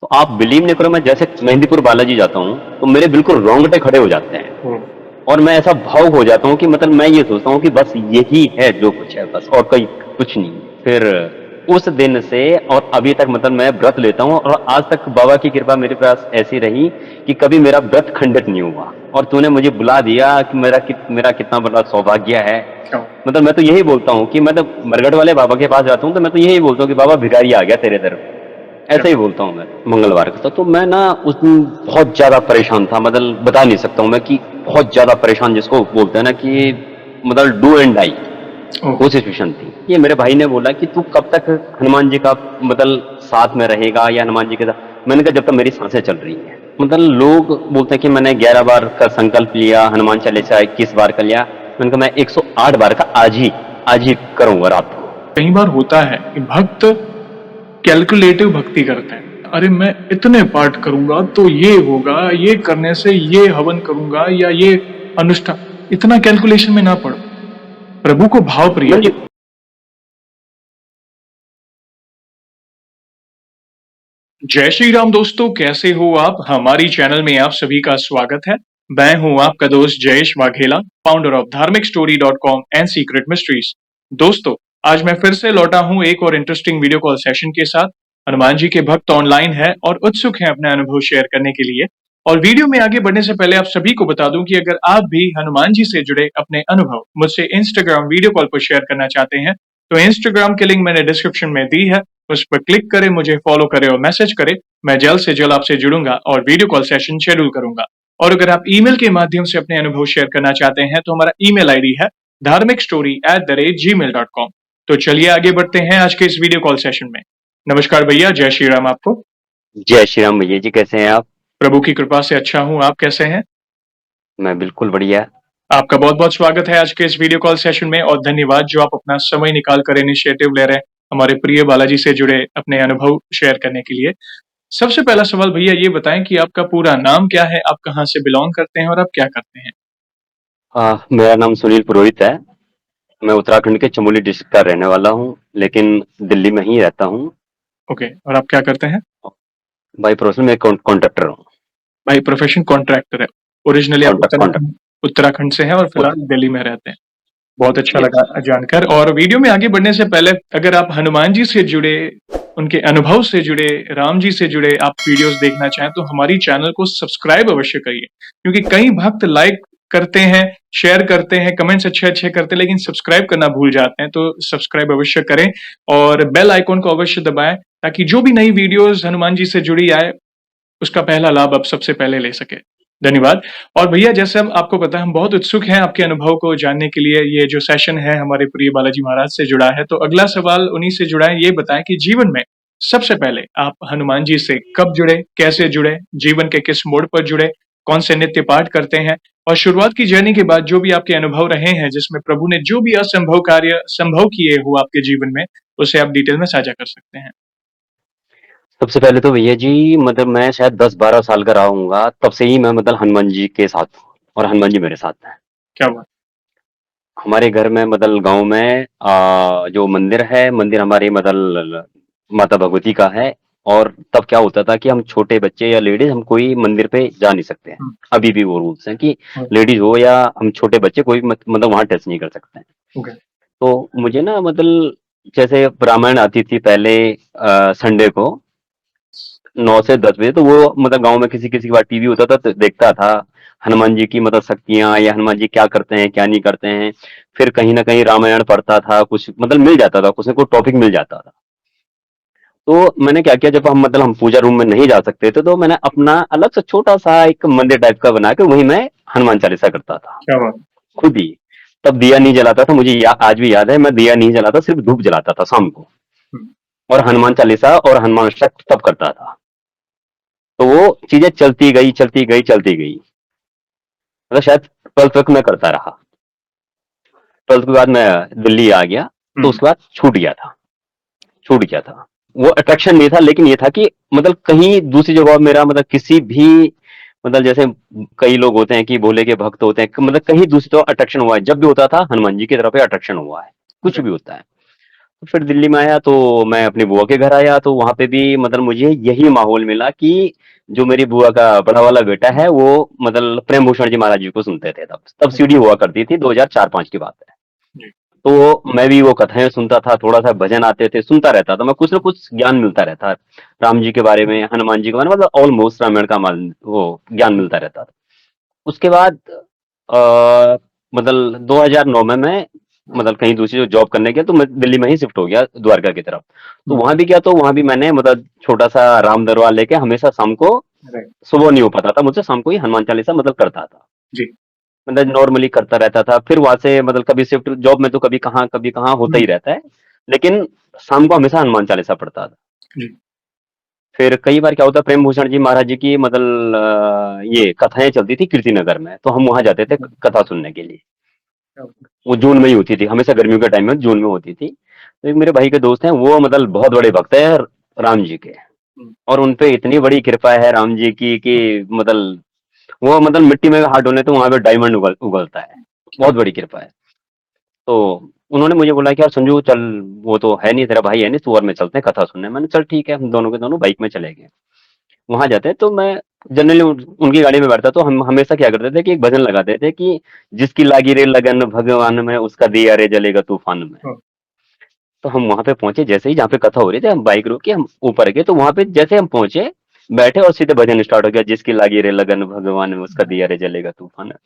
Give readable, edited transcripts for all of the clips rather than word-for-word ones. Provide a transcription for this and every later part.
तो आप बिलीव नहीं करो, मैं जैसे मेहंदीपुर बालाजी जाता हूँ तो मेरे बिल्कुल रोंगटे खड़े हो जाते हैं। हम्म। और मैं ऐसा भावुक हो जाता हूँ कि मतलब मैं ये सोचता हूँ कि बस यही है जो कुछ है, बस और कोई कुछ नहीं। फिर उस दिन से और अभी तक मतलब मैं व्रत लेता हूँ, और आज तक बाबा की कृपा मेरे पास ऐसी रही कि कभी मेरा व्रत खंडित नहीं हुआ। और तूने मुझे बुला दिया कि मेरा कितना बड़ा सौभाग्य है। क्या? मतलब मैं तो यही बोलता हूँ कि मतलब मरगढ़ वाले बाबा के पास जाता हूँ तो मैं तो यही बोलता हूँ कि बाबा भिखारी आ गया तेरे दर पे। क्या? ऐसा ही बोलता हूँ मैं मंगलवार का। तो मैं ना उस दिन बहुत ज्यादा परेशान था, मतलब बता नहीं सकता हूँ मैं कि बहुत ज्यादा परेशान, जिसको बोलते हैं ना कि मतलब डू एंड डाई, ओह। वो सिचुएशन थी। ये मेरे भाई ने बोला कि तू कब तक हनुमान जी का मतलब साथ में रहेगा या हनुमान जी के साथ। मैंने कहा जब तक मेरी सांसें चल रही हैं। मतलब लोग बोलते हैं कि मैंने 11 बार का संकल्प लिया, हनुमान चालीसा 21 बार का लिया। मैंने कहा मैं 108 बार का आज ही करूंगा रात को। कई बार होता है कि भक्त कैलकुलेटिव भक्ति करते हैं। अरे मैं इतने पाठ करूंगा तो ये होगा, ये करने से ये हवन करूंगा या ये अनुष्ठान। इतना कैलकुलेशन में ना पड़ो। प्रभु को भाव प्रिय नहीं, बनो। जय श्री राम दोस्तों, कैसे हो आप? हमारी चैनल में आप सभी का स्वागत है। मैं हूं आपका दोस्त जयेश वाघेला, फाउंडर ऑफ धार्मिकस्टोरी.com एंड सीक्रेट मिस्ट्रीज। दोस्तों, आज मैं फिर से लौटा हूं एक और इंटरेस्टिंग वीडियो कॉल सेशन के साथ। हनुमान जी के भक्त ऑनलाइन है और उत्सुक हैं अपने अनुभव शेयर करने के लिए। और वीडियो में आगे बढ़ने से पहले आप सभी को बता दूं कि अगर आप भी हनुमान जी से जुड़े अपने अनुभव मुझसे इंस्टाग्राम वीडियो कॉल पर शेयर करना चाहते हैं, तो इंस्टाग्राम की लिंक मैंने डिस्क्रिप्शन में दी है। उस पर क्लिक करें, मुझे फॉलो करें और मैसेज करें। मैं जल्द से जल्द आपसे जुड़ूंगा और वीडियो कॉल सेशन शेड्यूल करूंगा। और अगर आप ईमेल के माध्यम से अपने अनुभव शेयर करना चाहते हैं तो हमारा ईमेल आईडी है dharmikstory@gmail.com। तो चलिए आगे बढ़ते हैं आज के इस वीडियो कॉल सेशन में। नमस्कार भैया, जय श्री राम आपको। जय श्री राम भैया जी, कैसे हैं आप? प्रभु की कृपा से अच्छा हूं, आप कैसे हैं? मैं बिल्कुल बढ़िया। आपका बहुत बहुत स्वागत है आज के इस वीडियो कॉल सेशन में और धन्यवाद जो आप अपना समय निकाल कर इनिशिएटिव ले रहे हैं हमारे प्रिय बालाजी से जुड़े अपने अनुभव शेयर करने के लिए। सबसे पहला सवाल भैया ये बताएं कि आपका पूरा नाम क्या है, आप कहाँ से बिलोंग करते हैं और आप क्या करते हैं? मेरा नाम सुनील पुरोहित है। मैं उत्तराखंड के चमोली डिस्ट्रिक्ट का रहने वाला हूँ, लेकिन दिल्ली में ही रहता हूँ। ओके, और आप क्या करते हैं? बाई प्रोफेशन मैं कॉन्ट्रैक्टर हूँ। भाई प्रोफेशन कॉन्ट्रैक्टर है। ओरिजिनली आप कॉन्ट्रैक्ट कॉन्ट्रैक्ट उत्तराखंड उत्तराखंड से हैं और फिलहाल दिल्ली में रहते हैं। बहुत अच्छा यस। लगा जानकर। और वीडियो में आगे बढ़ने से पहले अगर आप हनुमान जी से जुड़े, उनके अनुभव से जुड़े, राम जी से जुड़े आप वीडियोस देखना चाहें तो हमारी चैनल को सब्सक्राइब अवश्य करिए। क्योंकि कई भक्त लाइक करते हैं, शेयर करते हैं, कमेंट्स अच्छे अच्छे करते हैं, लेकिन सब्सक्राइब करना भूल जाते हैं। तो सब्सक्राइब अवश्य करें और बेल आइकॉन को अवश्य दबाएं ताकि जो भी नई वीडियोस हनुमान जी से जुड़ी आए उसका पहला लाभ आप सबसे पहले ले सके। धन्यवाद। और भैया जैसे हम आपको पता है, हम बहुत उत्सुक हैं आपके अनुभव को जानने के लिए। ये जो सेशन है हमारे प्रिय बालाजी महाराज से जुड़ा है, तो अगला सवाल उन्हीं से जुड़ा है। ये बताएं कि जीवन में सबसे पहले आप हनुमान जी से कब जुड़े, कैसे जुड़े, जीवन के किस मोड़ पर जुड़े, कौन से नित्य पाठ करते हैं, और शुरुआत की जर्नी के बाद जो भी आपके अनुभव रहे हैं जिसमें प्रभु ने जो भी असंभव कार्य संभव किए हो आपके जीवन में, उसे आप डिटेल में साझा कर सकते हैं। सबसे पहले तो भैया जी, मतलब मैं शायद 10-12 साल का रहा हूँगा, तब से ही मैं मतलब हनुमान जी के साथ हूँ और हनुमान जी मेरे साथ हैं। क्या हुआ? हमारे घर में मतलब गांव में जो मंदिर है, मंदिर हमारे मतलब माता भगवती का है। और तब क्या होता था कि हम छोटे बच्चे या लेडीज हम कोई मंदिर पे जा नहीं सकते हैं। हम्म, अभी भी वो रूल्स हैं कि हम्म, लेडीज हो या हम छोटे बच्चे, कोई मतलब वहां टच नहीं कर सकते हैं। ओके। तो मुझे ना मतलब जैसे रामायण आती थी पहले संडे को 9 से 10 बजे, तो वो मतलब गांव में किसी किसी के पास टीवी होता था तो देखता था हनुमान जी की मतलब शक्तियां, या हनुमान जी क्या करते हैं क्या नहीं करते हैं। फिर कहीं ना कहीं रामायण पढ़ता था, कुछ मतलब मिल जाता था, कुछ ना कुछ टॉपिक मिल जाता था। तो मैंने क्या किया, जब हम मतलब हम पूजा रूम में नहीं जा सकते थे तो मैंने अपना अलग से छोटा सा एक मंदिर टाइप का बना के वहीं मैं हनुमान चालीसा करता था क्या बात। खुद ही। तब दिया नहीं जलाता था, मुझे आज भी याद है, मैं दिया नहीं जलाता, सिर्फ धूप जलाता था शाम को। हम्म, और हनुमान चालीसा और हनुमान अष्टक तब करता था। तो वो चीजें चलती गई चलती गई चलती गई, मतलब शायद 12th तक मैं करता रहा। 12th के बाद मैं दिल्ली आ गया। तो हम्म, उसके बाद छूट गया था। वो अट्रैक्शन नहीं था, लेकिन ये था कि मतलब कहीं दूसरी जगह मेरा मतलब किसी भी मतलब जैसे कई लोग होते हैं कि भोले के भक्त होते हैं, मतलब कहीं दूसरी जगह अट्रैक्शन हुआ है, जब भी होता था हनुमान जी की तरफ अट्रैक्शन हुआ है, कुछ ओके। भी होता है। तो फिर दिल्ली में आया तो मैं अपनी बुआ के घर आया तो वहां पे भी मतलब मुझे यही माहौल मिला कि जो मेरी बुआ का बड़ा वाला बेटा है वो मतलब प्रेम भूषण जी महाराज जी को सुनते थे। तब तब सीडी हुआ करती थी, 2004-5 की बात है। जी। तो मैं भी वो कथाएं सुनता था, थोड़ा सा भजन आते थे, सुनता रहता था मैं, कुछ ना कुछ ज्ञान मिलता रहता, राम जी के बारे में, हनुमान जी के बारे में, मतलब ऑलमोस्ट रामायण का वो ज्ञान मिलता रहता था। उसके बाद मतलब 2009 में मैं मतलब कहीं दूसरी जॉब करने गया तो मैं दिल्ली में ही शिफ्ट हो गया द्वारका की तरफ। तो वहां भी गया तो वहां भी मैंने मतलब छोटा सा राम दरबार लेके हमेशा शाम को, राइट। सुबह नहीं हो पाता था मुझसे, शाम को ही हनुमान चालीसा मतलब करता था, जी। मतलब नॉर्मली करता रहता था। फिर वहां से मतलब कभी शिफ्ट जॉब में तो कभी कहाँ होता ही रहता है, लेकिन शाम को हमेशा हनुमान चालीसा पढ़ता था। जी। फिर कई बार क्या होता, प्रेम भूषण जी महाराज जी की मतलब ये कथाएं चलती थी कीर्तिनगर में, तो हम वहां जाते थे कथा सुनने के लिए। वो जून में ही होती थी, हमेशा गर्मियों के टाइम में जून में होती थी। तो एक मेरे भाई के दोस्त हैं, वो मतलब बहुत बड़े भक्त है राम जी के, और उनपे इतनी बड़ी कृपा है राम जी की कि मतलब वो मतलब मिट्टी में हाथ डाले तो वहां पे डायमंड उगलता है, बहुत बड़ी कृपा है। तो उन्होंने मुझे बोला कि यार संजू चल, वो तो है नहीं तेरा भाई है नहीं, तू और मैं चलते हैं कथा सुनने। मैंने चल ठीक है, हम दोनों के दोनों बाइक में चले गए। वहां जाते तो मैं जनरली उनकी गाड़ी में बैठता, तो हम हमेशा क्या करते थे कि एक भजन लगाते थे कि जिसकी लागी रे लगन भगवान में, उसका दिया रे जलेगा तूफान में। तो हम वहां पे पहुंचे, जैसे ही जहाँ पे कथा हो रही थी हम बाइक रोक के हम ऊपर गए, तो वहां पे जैसे हम पहुंचे बैठे और सीधे भजन स्टार्ट हो गया, जिसकी लागी रे लगन भगवान में, उसका दिया रे जलेगा तूफान में।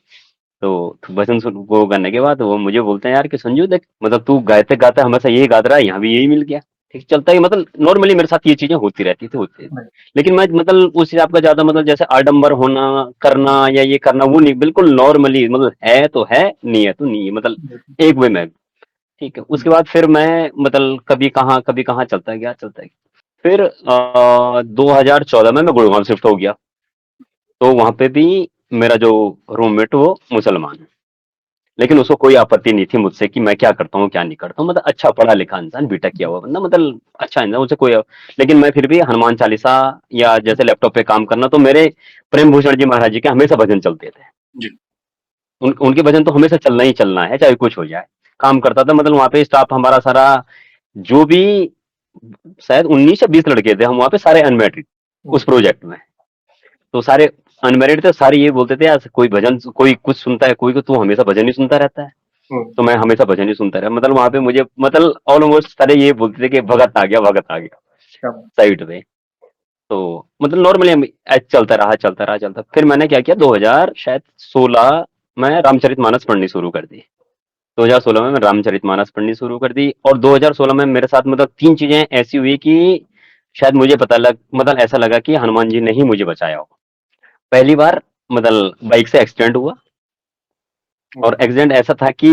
तो भजन सुन वो करने के बाद वो मुझे बोलते हैं यार कि संजू देख, मतलब तू गाते गाते हमेशा यही गाता रहा, यहाँ भी यही मिल गया। ठीक चलता है, मतलब नॉर्मली मेरे साथ ये चीजें होती रहती थी, होती थी। लेकिन मैं मतलब उस हिसाब का ज्यादा मतलब जैसे आडंबर होना करना या ये करना वो नहीं, बिल्कुल नॉर्मली, मतलब है तो है, नहीं है तो नहीं है, मतलब एक वे में। ठीक है, उसके बाद फिर मैं मतलब कभी कहाँ चलता गया, चलता गया। फिर 2014 में मैं गुड़गांव शिफ्ट हो गया। तो वहां पे भी मेरा जो रूममेट वो मुसलमान है, लेकिन उसको कोई आपत्ति नहीं थी मुझसे कि मैं क्या करता हूँ क्या नहीं करता हूँ, मतलब अच्छा पढ़ा लिखा इंसान, बीटेक किया हुआ बंदा, मतलब अच्छा इंसान, उसे कोई। लेकिन मैं फिर भी हनुमान चालीसा या जैसे लैपटॉप पे काम करना, तो मेरे प्रेम भूषण जी महाराज जी के हमेशा भजन चलते थे। जी। उनके भजन तो हमेशा चलना ही चलना है, चाहे कुछ हो जाए। काम करता था, मतलब वहां पे स्टाफ हमारा सारा जो भी, शायद 19 या 20 लड़के थे हम वहां पे, सारे अनमेरिड उस प्रोजेक्ट में। तो सारे अनमेरिड थे, सारे ये बोलते थे यार कोई भजन, कोई कुछ सुनता है, कोई को तू हमेशा भजन ही सुनता रहता है। तो मैं हमेशा भजन ही सुनता रहा, मतलब वहां पे मुझे मतलब ऑलमोस्ट सारे ये बोलते थे कि भगत आ गया, भगत आ गया साइड पे। तो मतलब नॉर्मली हम चलता रहा चलता रहा चलता। फिर मैंने क्या किया, 2000 शायद 16 में रामचरितमानस पढ़नी शुरू कर दी। 2016 में मैं रामचरितमानस पढ़नी शुरू कर दी, और 2016 में मेरे साथ मतलब 3 चीजें ऐसी हुई कि शायद मुझे पता लग, मतलब ऐसा लगा कि हनुमान जी ने ही मुझे बचाया हो। पहली बार मतलब बाइक से एक्सीडेंट हुआ, और एक्सीडेंट ऐसा था कि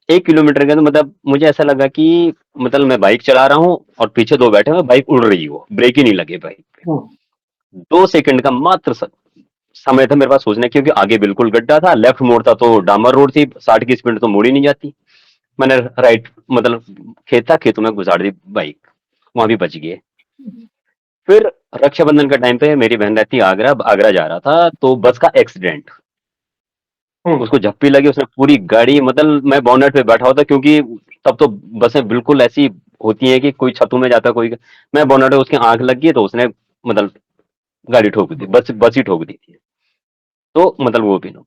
1 किलोमीटर के अंदर मतलब मुझे ऐसा लगा कि मतलब मैं बाइक चला रहा हूँ और पीछे दो बैठे हुए, बाइक उड़ रही हो, ब्रेक ही नहीं लगे बाइक पे। 2 सेकंड का मात्र समय था मेरे पास सोचने, क्योंकि आगे बिल्कुल गड्ढा था, लेफ्ट मोड़ता तो डामर रोड थी, 60 की स्पीड तो मोड़ ही नहीं जाती। मैंने राइट मतलब खेत था, खेतों में गुजार दी बाइक, वहां भी बच गए। फिर रक्षाबंधन का टाइम पे मेरी बहन रहती आगरा, आगरा जा रहा था तो बस का एक्सीडेंट, उसको झप्पी लगी, उसने पूरी गाड़ी, मतलब मैं बॉनेट पे बैठा हुआ था, क्योंकि तब तो बसें बिल्कुल ऐसी होती हैं कि कोई छतों में जाता है, कोई, मैं बॉनेट पे, उसकी आंख लग गई तो उसने मतलब गाड़ी ठोक दी, बस ही ठोक दी थी। तो मतलब वो भी नो।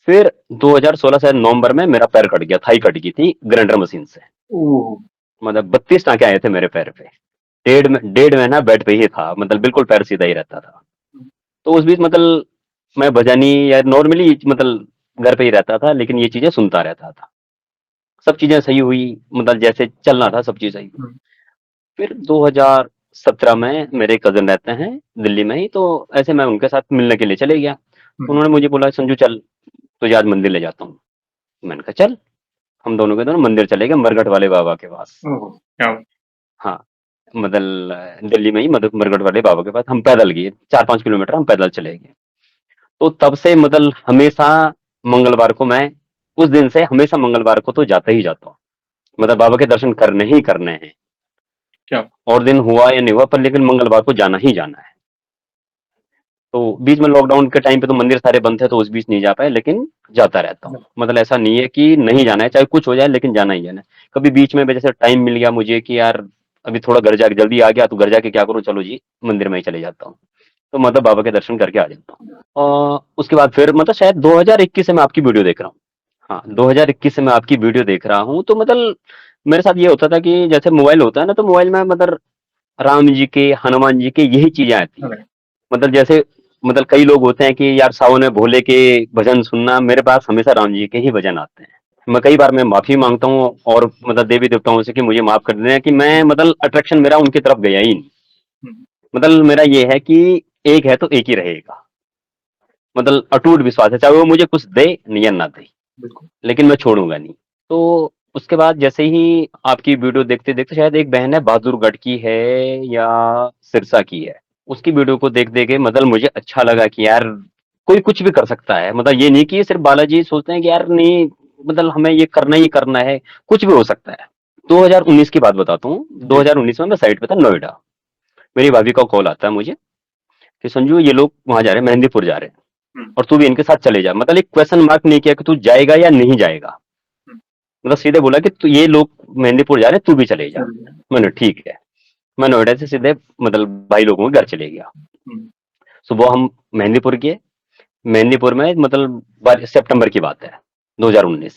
फिर 2016 शायद नवंबर में मेरा पैर कट गया, थाई कट गई थी ग्राइंडर मशीन से, मतलब 32 टांके आए थे मेरे पैर पे। 1.5 महीना बेड पे ही था, मतलब बिल्कुल पैर सीधा ही रहता था। तो उस बीच मतलब मैं भजनी या नॉर्मली मतलब घर पे ही रहता था, लेकिन ये चीजें सुनता रहता था। सब चीजें सही हुई, मतलब जैसे चलना था सब चीज सही हुई। फिर 2017 में मेरे कजन रहते हैं दिल्ली में ही, तो ऐसे मैं उनके साथ मिलने के लिए चले गया। उन्होंने मुझे बोला संजू चल, तुझे आज मंदिर ले जाता हूँ। मैंने कहा चल। हम दोनों के दोनों मंदिर चले गए, मरघट वाले बाबा के पास। हाँ, मतलब दिल्ली में ही मरघट वाले बाबा के पास हम पैदल गए, 4-5 किलोमीटर हम पैदल चले गए। तो तब से मतलब हमेशा मंगलवार को मैं, उस दिन से हमेशा मंगलवार को तो जाता ही जाता हूँ, मतलब बाबा के दर्शन करने ही करने हैं। क्या? और दिन हुआ या नहीं हुआ पर, लेकिन मंगलवार को जाना ही जाना है। तो बीच में लॉकडाउन के टाइम पे तो मंदिर सारे बंद थे, तो उस बीच नहीं जा पाए, लेकिन जाता रहता हूँ। मतलब ऐसा नहीं है कि नहीं जाना है, चाहे कुछ हो जाए लेकिन जाना ही जाना है। कभी बीच में जैसे टाइम मिल गया मुझे कि यार अभी थोड़ा घर जाके जल्दी आ गया तो घर जाके क्या करूँ, चलो जी मंदिर में ही चले जाता हूँ, तो मतलब बाबा के दर्शन करके आ जाता हूँ। उसके बाद फिर मतलब शायद 2021 से मैं आपकी वीडियो देख रहा हूँ। हाँ, 2021 से मैं आपकी वीडियो देख रहा हूँ, तो मतलब मेरे साथ ये होता था कि जैसे मोबाइल होता है ना, तो मोबाइल में मतलब राम जी के, हनुमान जी के यही चीजें आती हैं। राइट। मतलब जैसे मतलब कई लोग होते हैं कि यार सावन में भोले के भजन सुनना, मेरे पास हमेशा राम जी के ही भजन आते हैं। मैं कई बार मैं माफी मांगता हूँ और मतलब देवी देवताओं से कि मुझे माफ कर देना कि मैं मतलब अट्रैक्शन मेरा उनकी तरफ गया ही नहीं। हम्म, मतलब मेरा ये है कि एक है तो एक ही रहेगा, मतलब अटूट विश्वास है, चाहे वो मुझे कुछ दे या ना दे, बिल्कुल। लेकिन मैं छोड़ूंगा नहीं। तो उसके बाद जैसे ही आपकी वीडियो देखते देखते, शायद एक बहन है बहादुरगढ़ की है या सिरसा की है, उसकी वीडियो को देख देख के मतलब मुझे अच्छा लगा कि यार कोई कुछ भी कर सकता है। मतलब ये नहीं कि सिर्फ बालाजी सोचते हैं कि यार नहीं, मतलब हमें ये करना ही करना है, कुछ भी हो सकता है। 2019 की बात बताता हूँ, जी। 2019 में मैं साइड पे था नोएडा। मेरी भाभी का कॉल आता है मुझे कि संजू ये लोग वहां जा रहे हैं, मेहंदीपुर जा रहे हैं, हम्म, और तू भी इनके साथ चले जा। मतलब एक क्वेश्चन मार्क नहीं किया कि तू जाएगा या नहीं जाएगा, हम्म, मतलब सीधे बोला कि तू, ये लोग मेहंदीपुर जा रहे हैं, तू भी चले जा। चलिए। मैंने ठीक है। मैं नोएडा से सीधे मतलब भाई लोगों के घर चले गया। हम्म, सुबह हम मेहंदीपुर गए। मेहंदीपुर में मतलब सितंबर की बात है, 2019।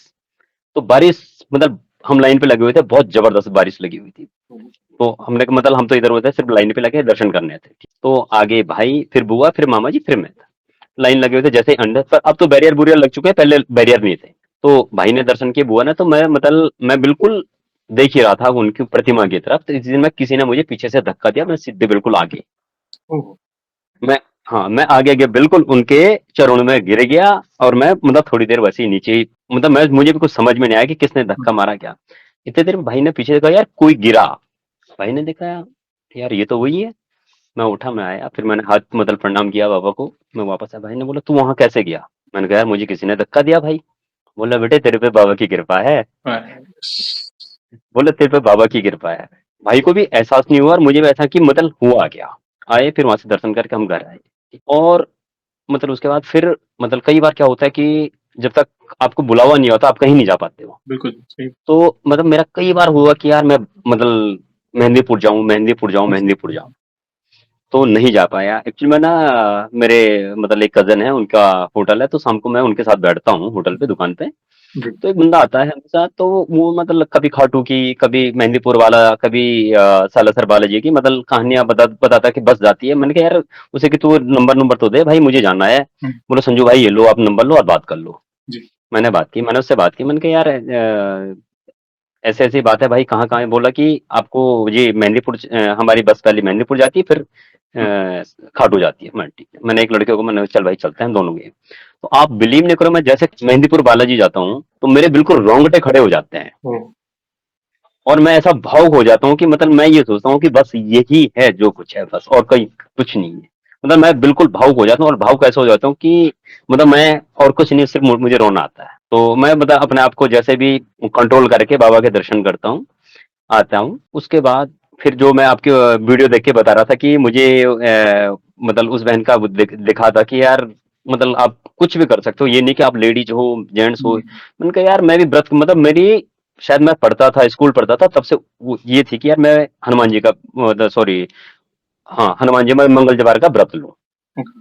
तो बारिश, मतलब हम लाइन पे लगे हुए थे, बहुत जबरदस्त बारिश लगी हुई थी। हम्म, तो हमने मतलब हम तो इधर उधर सिर्फ लाइन पे लगे दर्शन करने थे। तो आगे भाई, फिर बुआ, फिर मामा जी, फिर मैं था। लाइन लगे हुए थे जैसे ही अंदर, पर अब तो बैरियर बुरियर लग चुके हैं, पहले बैरियर नहीं थे। तो भाई ने दर्शन किए, बुआ ने, तो मैं मतलब मैं बिल्कुल देख ही रहा था उनकी प्रतिमा की तरफ। तो इस दिन में किसी ने मुझे पीछे से धक्का दिया, मैं सीधे बिल्कुल आगे, ओह, मैं, हाँ मैं आगे गया, बिल्कुल उनके चरणों में गिर गया। और मैं मतलब थोड़ी देर वैसे ही नीचे ही, मतलब मैं, मुझे भी कुछ समझ में नहीं आया कि किसने धक्का हम्म, मारा क्या। इतने देर में भाई ने पीछे देखा, यार कोई गिरा। भाई ने देखा, यार ये तो वही है। मैं उठा, मैं आया, फिर मैंने हाथ मतलब प्रणाम किया बाबा को, मैं वापस आया। भाई ने बोला तू वहां कैसे गया? मैंने कहा यार मुझे किसी ने धक्का दिया भाई। बोला बेटे तेरे पे बाबा की कृपा है। right। बोले तेरे पे बाबा की कृपा है। भाई को भी एहसास नहीं हुआ और मुझे भी ऐसा कि मतलब हुआ क्या। आए, फिर वहां से दर्शन करके हम घर आए। और मतलब उसके बाद फिर मतलब कई बार क्या होता है कि जब तक आपको बुलावा नहीं होता आप कहीं नहीं जा पाते हो। बिल्कुल सही। तो मतलब मेरा कई बार हुआ कि यार मैं मतलब मेहंदीपुर जाऊं, मेहंदीपुर जाऊं, मेहंदीपुर जाऊं, तो नहीं जा पाया। एक्चुअली मैं ना, मेरे मतलब एक कजन है, उनका होटल है, तो शाम को मैं उनके साथ बैठता हूँ होटल पे, दुकान पे। जी। तो एक बंदा आता है हमेशा, तो वो मतलब कभी खाटू की, कभी मेहंदीपुर वाला, कभी सालासर बालाजी की मतलब कहानियां बताता कि बस जाती है। मैंने कहा यार उसे कि तू नंबर नंबर तो दे भाई, मुझे जाना है। हम्म, बोलो संजू भाई ये लो आप नंबर लो और बात कर लो। जी। मैंने बात की, मैंने उससे बात की, मैंने कहा यार ऐसे ऐसी बात है भाई, कहाँ कहाँ है? बोला कि आपको ये मेहंदीपुर, हमारी बस पहले मेहंदीपुर जाती है, फिर हम्म, खाटू जाती है। मैं ठीक है। मैंने एक लड़के को, मैंने चल भाई चलते हैं दोनों गए। तो आप बिलीव नहीं करो, मैं जैसे मेहंदीपुर बालाजी जाता हूँ तो मेरे बिल्कुल रोंगटे खड़े हो जाते हैं, ओह, और मैं ऐसा भावुक हो जाता हूँ कि मतलब मैं ये सोचता हूँ कि बस यही है जो कुछ है, बस और कोई कुछ नहीं है। मतलब मैं बिल्कुल भावुक हो जाता हूँ, और भावुक ऐसा हो जाता हूँ कि मतलब मैं और कुछ नहीं, सिर्फ मुझे रोना आता है। तो मैं मतलब अपने आप को जैसे भी कंट्रोल करके बाबा के दर्शन करता हूँ, आता हूँ। उसके बाद फिर जो मैं आपकी वीडियो देख के बता रहा था कि मुझे मतलब उस बहन का वो दिखा था कि यार मतलब आप कुछ भी कर सकते हो, ये नहीं कि आप लेडीज हो, जेंट्स हो। हम्म, मैंने कहा यार मैं भी व्रत, मतलब मेरी, शायद मैं पढ़ता था, स्कूल पढ़ता था, तब से वो ये थी कि यार मैं हनुमान जी का, सॉरी, हाँ हनुमान जी, मैं मंगल जवार का व्रत लूं। ओके।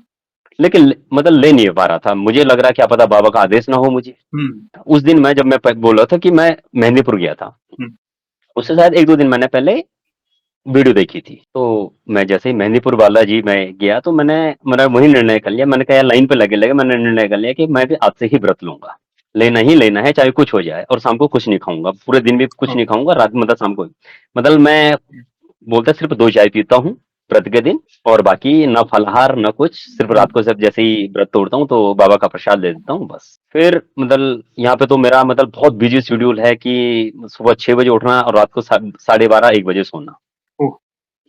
लेकिन मतलब ले नहीं पा रहा था, मुझे लग रहा क्या पता बाबा का आदेश ना हो मुझे। हम्म, उस दिन मैं, जब मैं बोल रहा था कि मैं मेहंदीपुर गया था, हम्म, उससे शायद एक दो दिन मैंने पहले वीडियो देखी थी। तो मैं जैसे ही मेहंदीपुर बालाजी में गया, तो मैंने मेरा वही निर्णय कर लिया। मैंने कहा यार लाइन पे लगे लगे मैंने निर्णय कर लिया कि मैं भी आज से ही व्रत लूंगा, लेना ही लेना है, चाहे कुछ हो जाए। और शाम को कुछ नहीं खाऊंगा, पूरे दिन भी कुछ नहीं ओके। खाऊंगा, रात मतलब शाम को, मतलब मैं बोलता सिर्फ दो चाय पीता हूँ व्रत के दिन, और बाकी ना फलाहार ना कुछ, सिर्फ रात को, सिर्फ जैसे ही व्रत तोड़ता हूँ तो बाबा का प्रसाद दे देता हूँ बस। फिर मतलब यहाँ पे तो मेरा मतलब बहुत बिजी शेड्यूल है कि सुबह 6 बजे उठना और रात को 12:30 1 बजे सोना। ओह,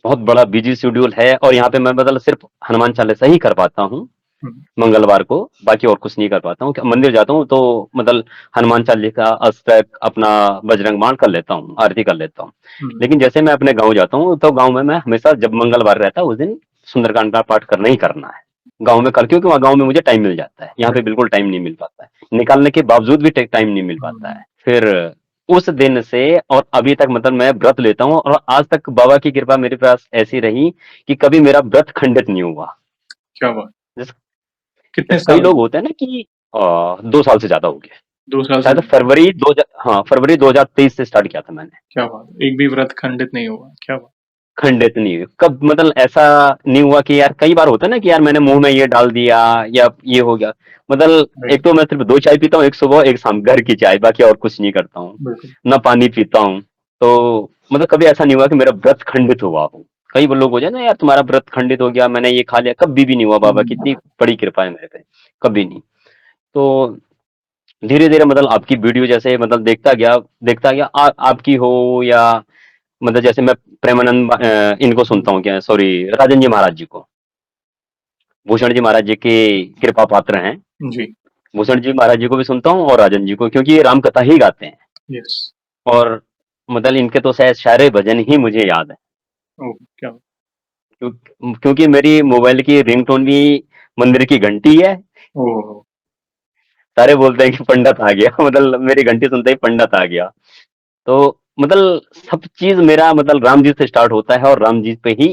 बहुत बड़ा बिजी शेड्यूल है, और यहाँ पे मैं मतलब सिर्फ हनुमान चालीसा ही कर पाता हूँ हम्म, मंगलवार को, बाकी और कुछ नहीं कर पाता हूँ। मंदिर जाता हूँ तो मतलब हनुमान चालीसा, अष्टक, अपना बजरंग बाण कर लेता हूँ, आरती कर लेता हूँ। हम्म, लेकिन जैसे मैं अपने गाँव जाता हूँ तो गाँव में मैं हमेशा, जब मंगलवार रहता है उस दिन सुंदरकांड का पाठ करना ही करना है गाँव में, कर, क्योंकि वहाँ गाँव में मुझे टाइम मिल जाता है, यहाँ पे right। बिल्कुल टाइम नहीं मिल पाता है, निकालने के बावजूद भी टाइम नहीं मिल पाता हम्म, है। फिर उस दिन से और अभी तक मतलब मैं व्रत लेता हूँ और आज तक बाबा की कृपा मेरे पास ऐसी रही कि कभी मेरा व्रत खंडित नहीं हुआ। क्या बात! जैसे कितने जैसे कई साल हो लोग गए? होते हैं ना कि 2 साल से ज़्यादा हो गया। 2 साल से शायद ज़्यादा। फरवरी 2000 हाँ, फरवरी 2023 से स्टार्ट किया था मैंने। क्या बात है! एक भी व्रत खंडित नहीं हुआ, क्या बात! खंडित नहीं हुई। कब मतलब ऐसा नहीं हुआ कि यार कई बार होता है ना कि यार मैंने मुँह में ये डाल दिया या ये हो गया। मतलब राइट, एक तो मैं सिर्फ़ 2 चाय पीता हूँ, एक सुबह, एक शाम, घर की चाय, बाकी और कुछ नहीं करता हूँ। बिल्कुल। ना पानी पीता हूँ। तो मतलब कभी ऐसा नहीं हुआ कि मेरा व्रत खंडित हुआ हो। कई ब लोग हो जाए ना यार तुम्हारा व्रत खंडित हो गया, मैंने ये खा लिया, कभी भी नहीं हुआ बाबा की इतनी हुँ, बड़ी कृपा है मेरे पे, कभी नहीं। तो धीरे-धीरे मतलब आपकी वीडियो जैसे मतलब देखता गया आपकी हो या मतलब जैसे मैं प्रेमानंद इनको हुँ, सुनता हूँ क्या सॉरी राजन जी महाराज जी को। भूषण जी महाराज जी के कृपा पात्र हैं। जी, भूषण जी महाराज जी को भी सुनता हूँ और राजन जी को क्योंकि ये राम कथा ही गाते हैं यस। और मतलब इनके तो शायद सारे भजन ही मुझे याद है। ओह! क्या क्योंकि मेरी मोबाइल की रिंगटोन भी मंदिर की घंटी है। ओह! सारे बोलते हैं कि पंडित आ गया मतलब मेरी घंटी सुनते ही पंडित आ गया। तो मतलब सब चीज़ मेरा मतलब राम जी से स्टार्ट होता है और राम जी पे ही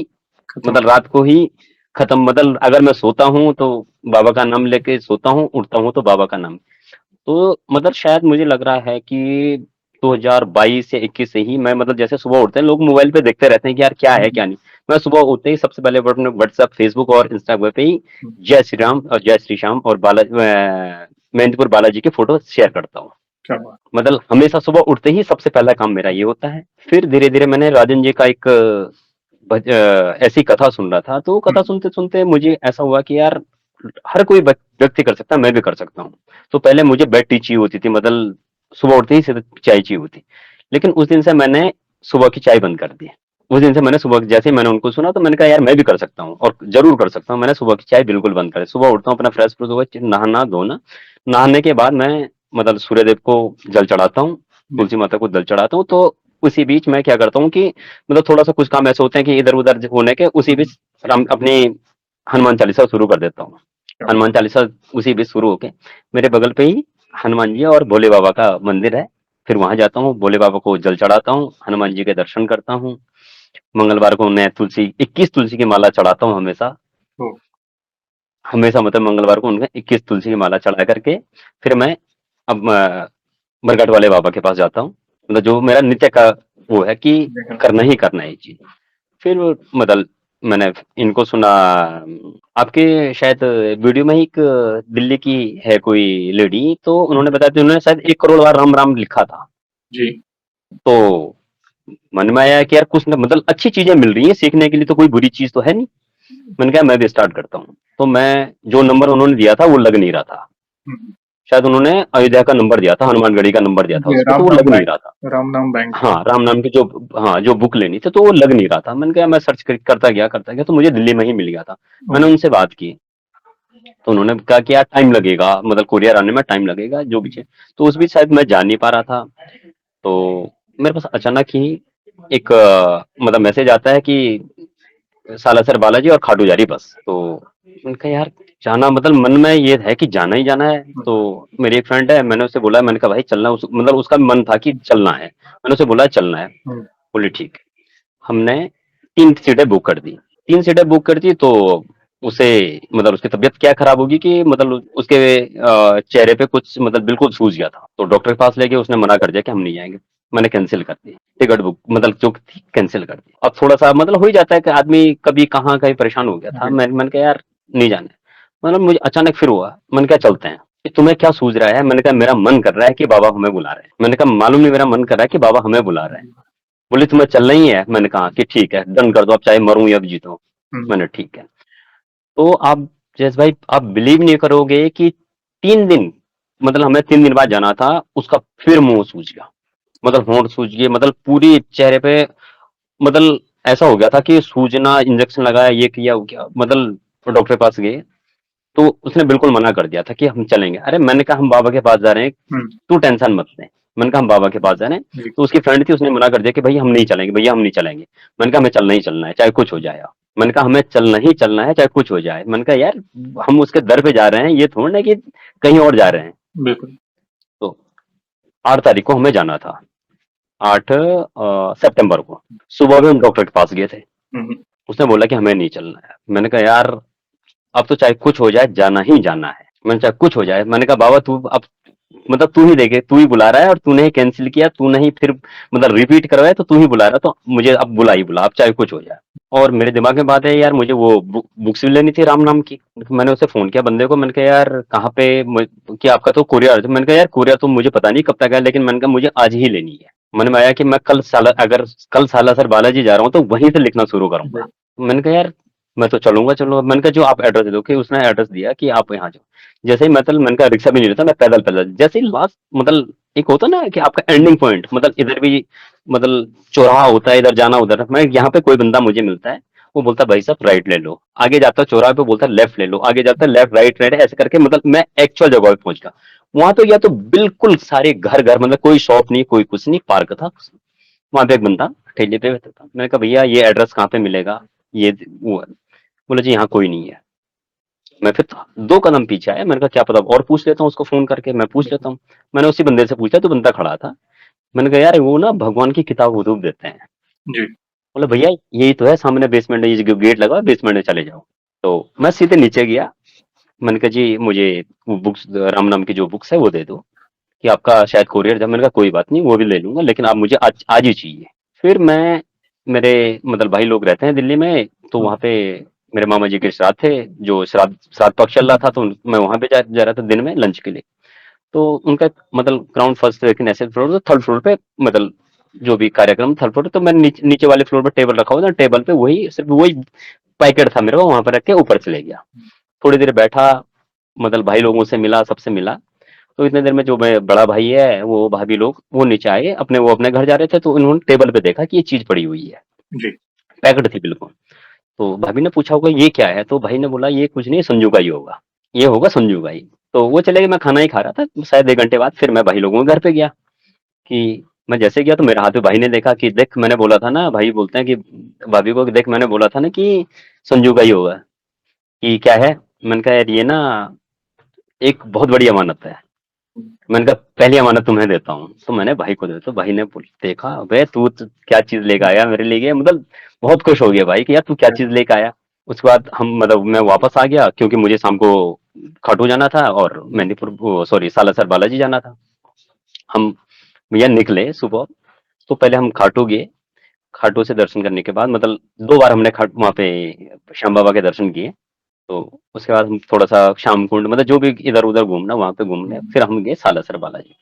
खत्म मतलब हो रात को ही खत्म मतलब अगर मैं सोता हूँ तो बाबा का नाम लेके सोता हूँ, उठता हूँ तो बाबा का नाम। तो मतलब शायद मुझे लग रहा है कि 2022 या 21 से ही मैं मतलब जैसे सुबह उठते हैं लोग मोबाइल पे देखते रहते हैं कि यार क्या है क्या हुँ, नहीं। मैं सुबह उठते ही सबसे पहले अपने व्हाट्सएप, फेसबुक और इंस्टाग्राम पे ही हुँ, जय श्री राम और जय श्री श्याम और मेहंदीपुर बालाजी की फोटो शेयर करता हूँ। क्या बात! मतलब हमेशा सुबह उठते ही सबसे पहला काम मेरा ये होता है। फिर धीरे-धीरे मैंने राजन जी का एक ऐसी कथा सुन रहा था, तो वो हुँ, कथा सुनते-सुनते मुझे ऐसा हुआ कि यार हर कोई व्यक्ति कर सकता है, मैं भी कर सकता हूँ। तो पहले मुझे बेड टी चाहिए होती थी, मतलब सुबह उठते ही सीधे चाय चाहिए होती। लेकिन उस दिन से मैंने सुबह की चाय बंद कर दी। उस दिन से मैंने सुबह जैसे ही मैंने उनको सुना तो मैंने कहा यार मैं भी कर सकता हूँ और ज़रूर कर सकता हूँ। मैंने सुबह की चाय बिल्कुल बंद कर दी। सुबह उठता हूँ अपना फ्रेश-फ्रेश होकर नहाना-धोना, नहाने के बाद मैं मतलब सूर्यदेव को जल चढ़ाता हूँ, जी, तुलसी माता को जल चढ़ाता हूँ, तो उसी बीच मैं क्या करता हूँ कि मतलब थोड़ा-सा कुछ काम ऐसे होते हैं कि इधर-उधर होने के उसी हुँ, बीच राम अपनी हनुमान चालीसा शुरू कर देता हूँ। क्या बात! हनुमान चालीसा उसी बीच शुरू होके मेरे बगल पे ही हनुमान जी और भोले बाबा का मंदिर है। फिर वहाँ जाता हूँ, भोले बाबा को जल चढ़ाता हूँ, हनुमान जी के दर्शन करता हूँ। मंगलवार को मैं 21 तुलसी की माला चढ़ाता हूँ हमेशा। ओह! हमेशा मतलब मंगलवार को उनमें 21 तुलसी की माला चढ़ा करके फिर मैं अब बरगद वाले बाबा के पास जाता हूँ। मतलब जो मेरा नित्य का वो है कि देखना। करना ही करना है ये चीज़। फिर मतलब मैंने इनको सुना आपके शायद वीडियो में ही एक दिल्ली की है कोई लेडी तो उन्होंने बताया था उन्होंने शायद 1 करोड़ बार राम राम लिखा था। जी, तो मन में आया कि यार कुछ न मतलब अच्छी चीज़ें मिल रही हैं सीखने के लिए तो कोई बुरी चीज़ तो है नहीं। मैंने कहा मैं भी स्टार्ट करता हूँ। तो मैं जो नंबर उन्होंने दिया था वो लग नहीं रहा था। हुँ, शायद उन्होंने अयोध्या का नंबर दिया था, हनुमानगढ़ी का नंबर दिया था जी, उसपे तो वो लग नहीं रहा था। राम नाम बैंक। हाँ, राम नाम की जो हाँ, जो बुक लेनी थी तो वो लग नहीं रहा था। मैंने कहा मैं सर्च करता गया तो मुझे दिल्ली में ही मिल गया था। मैंने ओके, उनसे बात की, तो उन्होंने कहा कि यार टाइम लगेगा मतलब कोरियर आने में टाइम लगेगा जो भी हुँ, है। तो उस बीच शायद मैं जा नहीं पा रहा था। तो मेरे पास अचानक ही एक मतलब मैसेज आता है कि सालासर बालाजी और खाटू श्याम बस। तो मैंने कहा यार जाना मतलब मन में ये है कि जाना ही जाना है। हुँ, तो मेरी एक फ्रेंड है मैंने उससे बोला मैंने कहा भाई चलना मतलब उसका मन था कि चलना है। मैंने उसे बोला चलना है। हुँ, बोली ठीक। हमने 3 सीटें बुक कर दी। 3 सीटें बुक कर दी तो उसे मतलब उसकी तबीयत क्या खराब होगी कि मतलब उसके चेहरे पे कुछ मतलब बिल्कुल सूज गया था। तो डॉक्टर के पास ले गए उसने मना कर दिया कि हम नहीं जाएँगे। मैंने कैंसल कर दी। टिकट बुक मतलब जो थी कैंसल कर दी। अब थोड़ा-सा मतलब हो ही जाता है कि आदमी कभी कहाँ कहीं परेशान हो गया था। राइट, मैंने कहा यार नहीं जाना है। मतलब मुझे अचानक फिर हुआ। मैंने कहा चलते हैं। कि तुम्हें क्या सूझ रहा है? मैंने कहा मेरा मन कर रहा है कि बाबा हमें बुला रहे हैं। मैंने कहा मालूम नहीं मेरा मन कर रहा है कि बाबा हमें बुला रहे हैं। बोली तुम्हें चलना ही है? मैंने कहा कि ठीक है, डन कर दो अब चाहे मरूँ या जीतूँ। हुँ, मैंने ठीक है। तो आप जैस भाई आप बिलीव नहीं करोगे कि 3 दिन मतलब हमें 3 दिन बाद जाना था, उसका फिर मुँह सूज गया। मतलब होंठ सूज गए मतलब पूरी चेहरे पे मतलब ऐसा हो गया था कि सूजना, इंजेक्शन लगाया, ये किया, वो किया। मतलब डॉक्टर के पास गए, तो उसने बिल्कुल मना कर दिया था कि हम चलेंगे। अरे मैंने कहा हम बाबा के पास जा रहे हैं, हुँ, तू टेंशन मत ले। मैंने कहा हम बाबा के पास जा रहे हैं। जी, तो उसकी फ्रेंड थी उसने मना कर दिया कि भई हम नहीं चलेंगे, भैया हम नहीं चलेंगे। मैंने कहा हमें चलना ही चलना है, चाहे कुछ हो जाए। मैंने कहा हमें चलना ही चलना है, चाहे कुछ हो जाए। मैंने कहा यार हम उसके दर पे जा रहे हैं, ये थोड़ी ना कि कहीं और जा रहे हैं। बिल्कुल, तो 8 तारीख को हमें जाना था। 8 सितंबर को सुबह में हम डॉक्टर के पास गए थे। हम्म, उसने बोला कि हमें नहीं चलना है। मैंने कहा यार अब तो चाहे कुछ हो जाए जाना ही जाना है। मैंने चाहे कुछ हो जाए, मैंने कहा बाबा तू अब मतलब तू ही देखे, तू ही बुला रहा है और तूने ही कैंसिल किया, तूने ही फिर मतलब रिपीट करवाया तो तू ही बुला रहा है, तो मुझे अब बुला ही बुला, अब चाहे कुछ हो जाए। और मेरे दिमाग में बात है यार मुझे वो बुक्स भी लेनी थी राम नाम की। मैंने उसे फोन किया बंदे को, मैंने कहा यार कहाँ पे कि आपका तो कुरियर, मैंने कहा यार कुरियर तो मुझे पता नहीं कब तक है, लेकिन मैंने कहा मुझे आज ही लेनी है। मन में आया कि मैं कल साला अगर कल सालासर बालाजी जा रहा हूँ तो वहीं से लिखना शुरू करूंगा। मैंने कहा यार मैं तो चलूंगा, चलो। मैंने कहा जो आप एड्रेस दे दो, कि उसने एड्रेस दिया कि आप यहाँ जाओ। जैसे ही मतलब मैंने कहा रिक्शा भी नहीं लेता, मैं पैदल पैदल, जैसे ही लास्ट मतलब एक होता ना कि आपका एंडिंग पॉइंट, मतलब इधर भी मतलब चौराहा होता है, इधर जाना उधर, मैं यहाँ पे कोई बंदा मुझे मिलता है, वो बोलता है भाई साहब राइट ले लो, आगे जाता है चौराहे पे बोलता है लेफ्ट ले लो, आगे जाता है लेफ्ट राइट राइट, ऐसे करके मतलब मैं एक्चुअल जगह पे पहुंच गया। वहां तो या तो बिल्कुल सारे घर घर, मतलब कोई शॉप नहीं, कोई कुछ नहीं, पार्क था। वहां पे एक बंदा ठेले पे बैठा था। मैंने कहा भैया ये एड्रेस कहाँ पे मिलेगा, ये वो है। बोला जी यहाँ कोई नहीं है। मैं फिर 2 कदम पीछे आया, मैंने कहा क्या पता और पूछ लेता हूँ उसको, फोन करके मैं पूछ लेता हूँ। मैंने उसी बंदे से पूछा तो बंदा खड़ा था। मैंने कहा यार वो ना भगवान की किताब वतूब देते हैं। जी। बोला भैया यही तो है सामने बेसमेंट, ये जो गेट लगा बेसमेंट में चले जाओ। तो मैं सीधे नीचे गया। मैंने कहा जी मुझे वो बुक्स राम नाम की जो बुक्स है वो दे दो, कि आपका शायद कोरियर था। मैंने कहा कोई बात नहीं वो भी ले लूंगा, लेकिन आप मुझे आज आज ही चाहिए। फिर मैं मेरे मतलब भाई लोग रहते हैं दिल्ली में, तो वहाँ पे मेरे मामा जी के श्राद्ध थे, जो श्राद्ध श्राद्ध पक्ष चल रहा था, तो मैं वहां पे जा रहा था दिन में लंच के लिए। तो उनका मतलब ग्राउंड फर्स्ट लेकिन ऐसे फ्लोर, तो थर्ड फ्लोर पे मतलब जो भी कार्यक्रम थर्ड फ्लोर, तो मैंने नीचे वाले फ्लोर पे टेबल रखा हुआ था, टेबल पे वही सिर्फ वही पैकेट था मेरे को, वहां पर रख के ऊपर चले गया। थोड़ी देर बैठा, मतलब भाई लोगों से मिला, सबसे मिला। तो इतने देर में जो मैं बड़ा भाई है वो भाभी लोग वो नीचे आए, अपने वो अपने घर जा रहे थे, तो उन्होंने टेबल पे देखा कि ये चीज पड़ी हुई है, जी। पैकेट थी बिल्कुल। तो भाभी ने पूछा होगा ये क्या है, तो भाई ने बोला ये कुछ नहीं संजू का ही होगा, ये होगा संजू का ही। तो वो चले गए, मैं खाना ही खा रहा था शायद 1 घंटे बाद। फिर मैं भाई लोगों के घर पे गया, कि मैं जैसे गया तो मेरे हाथ में भाई ने देखा कि देख मैंने बोला था ना, भाई बोलते हैं कि भाभी को कि देख मैंने बोला था ना कि संजू का ही होगा। कि क्या है? मैंने कहा यार ये ना एक बहुत बड़ी अमानत है। मैंने कहा पहली अमानत तुम्हें देता हूँ। तो मैंने भाई को दिया, तो भाई ने देखा बे तू तो क्या चीज लेके आया मेरे लिए, मतलब बहुत खुश हो गया भाई कि यार तू क्या चीज लेके आया। उसके बाद हम मतलब मैं वापस आ गया, क्योंकि मुझे शाम को खाटू जाना था और मेहंदीपुर सॉरी सालासर बालाजी जाना था। हम भैया निकले सुबह, तो पहले हम खाटू गए। खाटू से दर्शन करने के बाद मतलब 2 बार हमने खाट वहाँ पे श्याम बाबा के दर्शन किए। तो उसके बाद हम थोड़ा सा श्याम कुंड मतलब जो भी इधर उधर घूमना वहां पे घूमने, फिर हम गए सालासर बालाजी।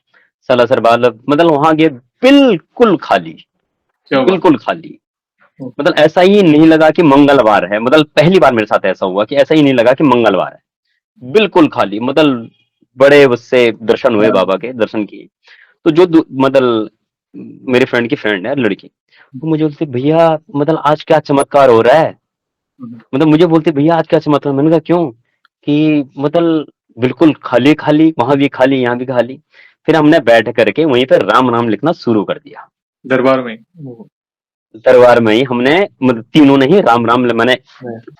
सालासर बाला मतलब वहां गए, बिल्कुल खाली, क्या बात बिल्कुल खाली। है। मतलब ऐसा ही नहीं लगा कि मंगलवार है, मतलब पहली बार मेरे साथ ऐसा हुआ कि ऐसा ही नहीं लगा कि मंगलवार है, बिल्कुल खाली। मतलब बड़े उससे दर्शन हुए, बाबा के दर्शन किए। तो जो मतलब मेरे फ्रेंड की फ्रेंड है लड़की, वो मुझे बोलती भैया मतलब आज क्या चमत्कार हो रहा है। मतलब मुझे बोलते भैया आज क्या चमत्कार, मैंने कहा क्यों? कि मतलब बिल्कुल खाली खाली, वहां भी खाली यहाँ भी खाली। फिर हमने बैठ करके वहीं पे राम नाम लिखना शुरू कर दिया। दरबार में। दरबार में ही हमने मतलब तीनों ने ही राम राम, मैंने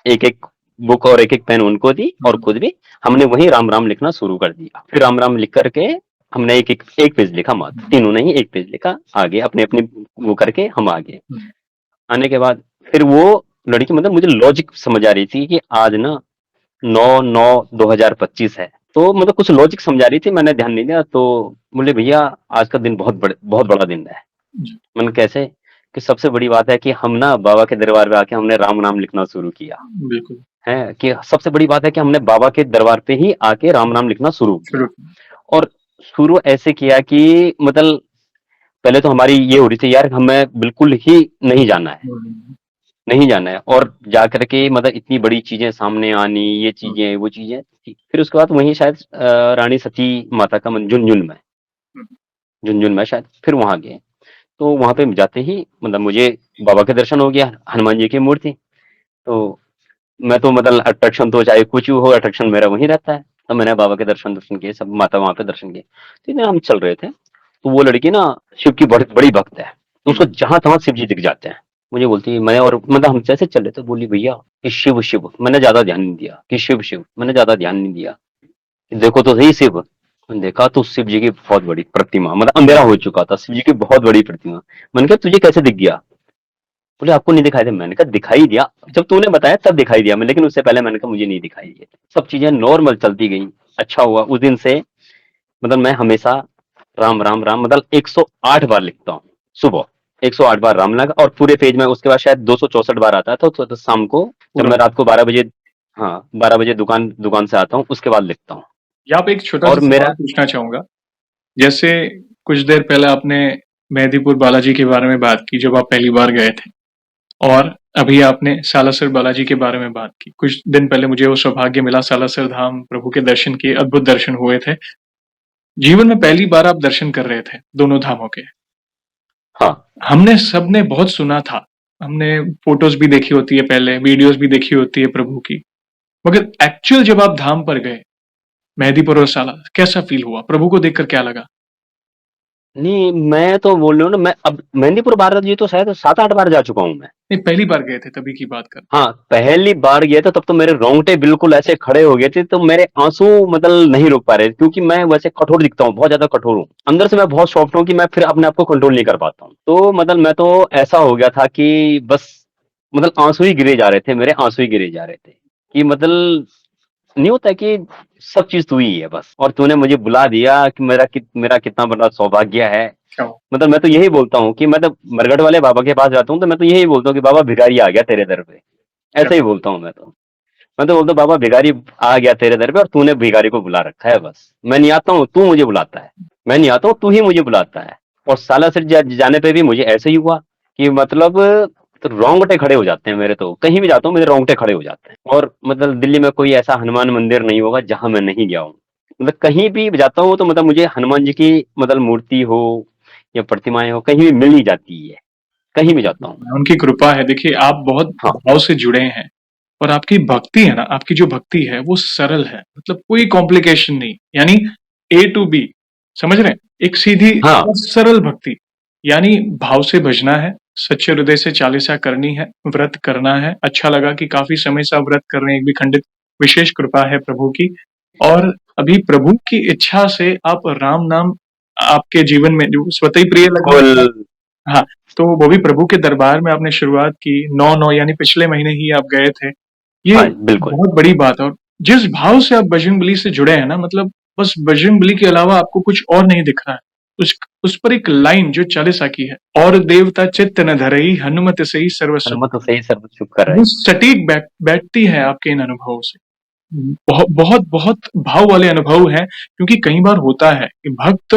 एक एक बुक और एक एक पेन उनको दी और खुद भी हमने वही राम राम लिखना शुरू कर दिया। फिर राम राम लिख करके हमने एक पेज लिखा, मात्र तीनों ने ही एक पेज लिखा, आगे अपने अपने वो करके हम आगे आने के बाद फिर वो लड़की मतलब मुझे लॉजिक समझ आ रही थी कि आज ना 9/9/2025 है, तो मतलब कुछ लॉजिक समझा रही थी, मैंने ध्यान नहीं दिया। तो बोले भैया आज का दिन बहुत बड़ा दिन है। मैंने कैसे? कि सबसे बड़ी बात है कि हम ना बाबा के दरबार पे आके हमने राम नाम लिखना शुरू किया बिल्कुल। है, कि सबसे बड़ी बात है कि हमने बाबा के दरबार पे ही आके राम नाम लिखना शुरू शुरू। किया। और शुरू ऐसे किया कि मतलब पहले तो हमारी ये हो रही थी यार हमें बिल्कुल ही नहीं जाना है, नहीं जाना है। और जाकर के मतलब इतनी बड़ी चीजें सामने आनी, ये चीजें वो चीजें। फिर उसके बाद वहीं शायद रानी सती माता का झुंझुन में, झुंझुन में शायद फिर वहां गए। तो वहां पे जाते ही मतलब मुझे बाबा के दर्शन हो गया, हनुमान जी की मूर्ति। तो मैं तो मतलब अट्रैक्शन तो चाहे कुछ भी हो, अट्रैक्शन मेरा वहीं रहता है। तो मैंने बाबा के दर्शन दर्शन किए, सब माता वहां पे दर्शन किए। तो इतने हम चल रहे थे, तो वो लड़की ना शिव की बड़ी बड़ी भक्त है, तो उसको जहां तहां शिव जी दिख जाते हैं। मुझे बोलती है मैं, और मतलब हम जैसे चले तो बोली भैया कि शिव शिव, मैंने ज्यादा ध्यान नहीं दिया कि शिव शिव, मैंने ज्यादा ध्यान नहीं दिया कि देखो तो सही शिव। देखा तो शिव जी की बहुत बड़ी प्रतिमा, मतलब अंधेरा हो चुका था, शिव जी की बहुत बड़ी प्रतिमा। मैंने कहा तुझे कैसे दिख गया? बोले आपको नहीं दिखाई दे। मैंने कहा दिखाई दिया, जब तूने बताया तब दिखाई दिया मैं, लेकिन उससे पहले मैंने कहा मुझे नहीं दिखाई दिया। सब चीजें नॉर्मल चलती गई। अच्छा हुआ उस दिन से, मतलब मैं हमेशा राम राम राम मतलब 108 बार लिखता हूँ सुबह। 108 बार राम लगा, और पूरे पेज में उसके बाद शायद 264 बार आता है, तो शाम को जब पूरा। मैं रात को 12 बजे, हाँ 12 बजे दुकान दुकान से आता हूँ उसके बाद लिखता हूँ। यहाँ पे एक छोटा सा और सवाल मेरा, पूछना चाहूंगा। जैसे कुछ देर पहले आपने मेहंदीपुर बालाजी के बारे में बात की जब आप पहली बार गए थे, और अभी आपने सालासर बालाजी के बारे में बात की। कुछ दिन पहले मुझे वो सौभाग्य मिला, सालासर धाम प्रभु के दर्शन किए, अद्भुत दर्शन हुए थे। जीवन में पहली बार आप दर्शन कर रहे थे दोनों धामों के। हाँ हमने सबने बहुत सुना था, हमने फोटोज भी देखी होती है, पहले वीडियोस भी देखी होती है प्रभु की, मगर एक्चुअल जब आप धाम पर गए, मेहंदीपुर और साला, कैसा फील हुआ? प्रभु को देखकर क्या लगा? नहीं, मैं तो बोल रहा हूँ ना, मैं अब मेहंदीपुर बारात जी तो शायद 7-8 बार जा चुका हूँ मैं। नहीं, पहली बार गए थे तभी की बात कर। हाँ, पहली बार गया था तब तो मेरे रोंगटे बिल्कुल ऐसे खड़े हो गए थे, तो मेरे आंसू मतलब नहीं रुक पा रहे, क्योंकि मैं वैसे कठोर दिखता हूँ, बहुत ज्यादा कठोर हूँ अंदर से, मैं बहुत सॉफ्ट हूँ कि मैं फिर अपने आप को कंट्रोल नहीं कर पाता हूँ। तो मतलब मैं तो ऐसा हो गया था कि बस मतलब आंसू ही गिरे जा रहे थे, मेरे आंसू ही गिरे जा रहे थे, कि मतलब नहीं होता कि सब चीज तू ही है बस, और तूने मुझे बुला दिया, कि मेरा कितना बड़ा सौभाग्य है। क्या हुआ? मतलब मैं तो यही बोलता हूँ कि मैं तो मरघट वाले बाबा के पास जाता हूँ तो मैं तो यही बोलता हूँ कि बाबा भिखारी आ गया तेरे दर पे। क्या? ऐसे ही बोलता हूँ मैं तो बोलता हूँ बाबा भिखारी आ गया तेरे दर पे, और तूने भिखारी को बुला रखा है बस। मैं नहीं आता हूँ, तू मुझे बुलाता है। मैं नहीं आता हूँ, तू ही मुझे बुलाता है। और साला सिर जाने पे भी मुझे ऐसे ही हुआ कि मतलब तो रोंगटे खड़े हो जाते हैं मेरे, तो कहीं भी जाता हूँ मेरे रोंगटे खड़े हो जाते हैं। और मतलब दिल्ली में कोई ऐसा हनुमान मंदिर नहीं होगा जहां मैं नहीं गया हूँ। मतलब कहीं भी जाता हूँ तो मतलब मुझे हनुमान जी की मतलब मूर्ति हो या प्रतिमाएं हो, कहीं भी मिल ही जाती है, कहीं भी जाता हूँ मैं। उनकी कृपा है। देखिए, आप बहुत हाँ भाव से जुड़े हैं, और आपकी भक्ति है ना, आपकी जो भक्ति है वो सरल है, मतलब कोई कॉम्प्लिकेशन नहीं। यानी ए टू बी, समझ रहे हैं? एक सीधी हाँ और सरल भक्ति। यानी भाव से भजना है, सच्चे हृदय से चालीसा करनी है, व्रत करना है। अच्छा लगा कि काफी समय से आप व्रत कर रहे हैं, एक भी खंडित, विशेष कृपा है प्रभु की। और अभी प्रभु की इच्छा से आप राम नाम आपके जीवन में जो स्वतः ही प्रिय लगने बिल्कुल। लगा। हाँ, तो वो भी प्रभु के दरबार में आपने शुरुआत की, 9/9 यानी पिछले महीने ही आप गए थे। ये हाँ बिल्कुल। बहुत बड़ी बात है। और जिस भाव से आप बजरंगबली से जुड़े हैं ना, मतलब बस बजरंगबली के अलावा आपको कुछ और नहीं दिख रहा है। उस पर एक लाइन जो चालीसा की है, और देवता चित्त न धरई, हनुमत से ही सर्व सुख। हनुमत तो सही सर्व चुप कर वो रही। सटीक बैठती है आपके इन अनुभवों से। बहुत बहुत बहुत भाव वाले अनुभव हैं, क्योंकि कई बार होता है कि भक्त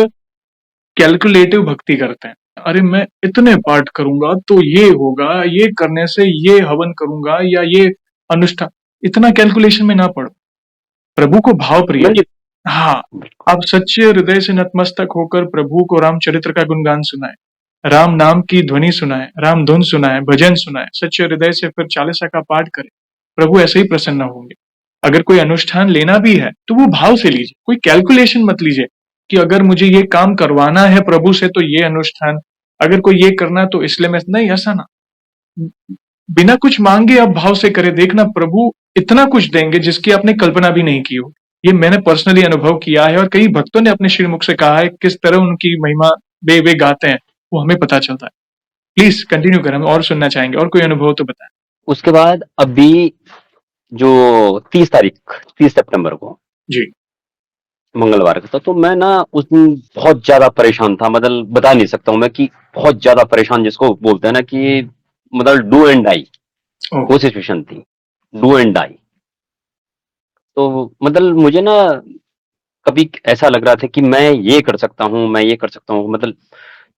कैलकुलेटिव भक्ति करते हैं। अरे मैं इतने पाठ करूंगा तो ये होगा, ये करने से ये हवन करूंगा या ये अनुष्ठान, इतना कैलकुलेशन में ना पड़ो। प्रभु को भाव प्रिय। नहीं हाँ, बिल्कुल। आप सच्चे हृदय से नतमस्तक होकर प्रभु को रामचरित्र का गुणगान सुनाए, राम नाम की ध्वनि सुनाए, राम धुन सुनाए, भजन सुनाए, सच्चे हृदय से फिर चालीसा का पाठ करें। प्रभु ऐसे ही प्रसन्न होंगे। अगर कोई अनुष्ठान लेना भी है तो वो भाव से लीजिए, कोई कैलकुलेशन मत लीजिए कि अगर मुझे ये काम करवाना है प्रभु से तो ये अनुष्ठान, अगर कोई ये करना तो इसलिए मैं नहीं, ऐसा ना। बिना कुछ मांगे आप भाव से करें, देखना प्रभु इतना कुछ देंगे जिसकी आपने कल्पना भी नहीं की हो। ये मैंने पर्सनली अनुभव किया है, और कई भक्तों ने अपने श्रीमुख से कहा है किस तरह उनकी महिमा वे गाते हैं, वो हमें पता चलता है। प्लीज कंटिन्यू करें, हम और सुनना चाहेंगे, और कोई अनुभव तो बताएं। उसके बाद अभी जो 30 तारीख, 30 सितंबर को जी। मंगलवार का था, तो मैं ना उस दिन बहुत ज्यादा परेशान था, मतलब बता नहीं सकता हूँ मैं कि बहुत ज्यादा परेशान, जिसको बोलते हैं ना कि मतलब डू एंड डाई, ओह। वो सिचुएशन थी, डू एंड डाई। तो मतलब मुझे ना कभी ऐसा लग रहा था कि मैं ये कर सकता हूँ, मैं ये कर सकता हूँ, मतलब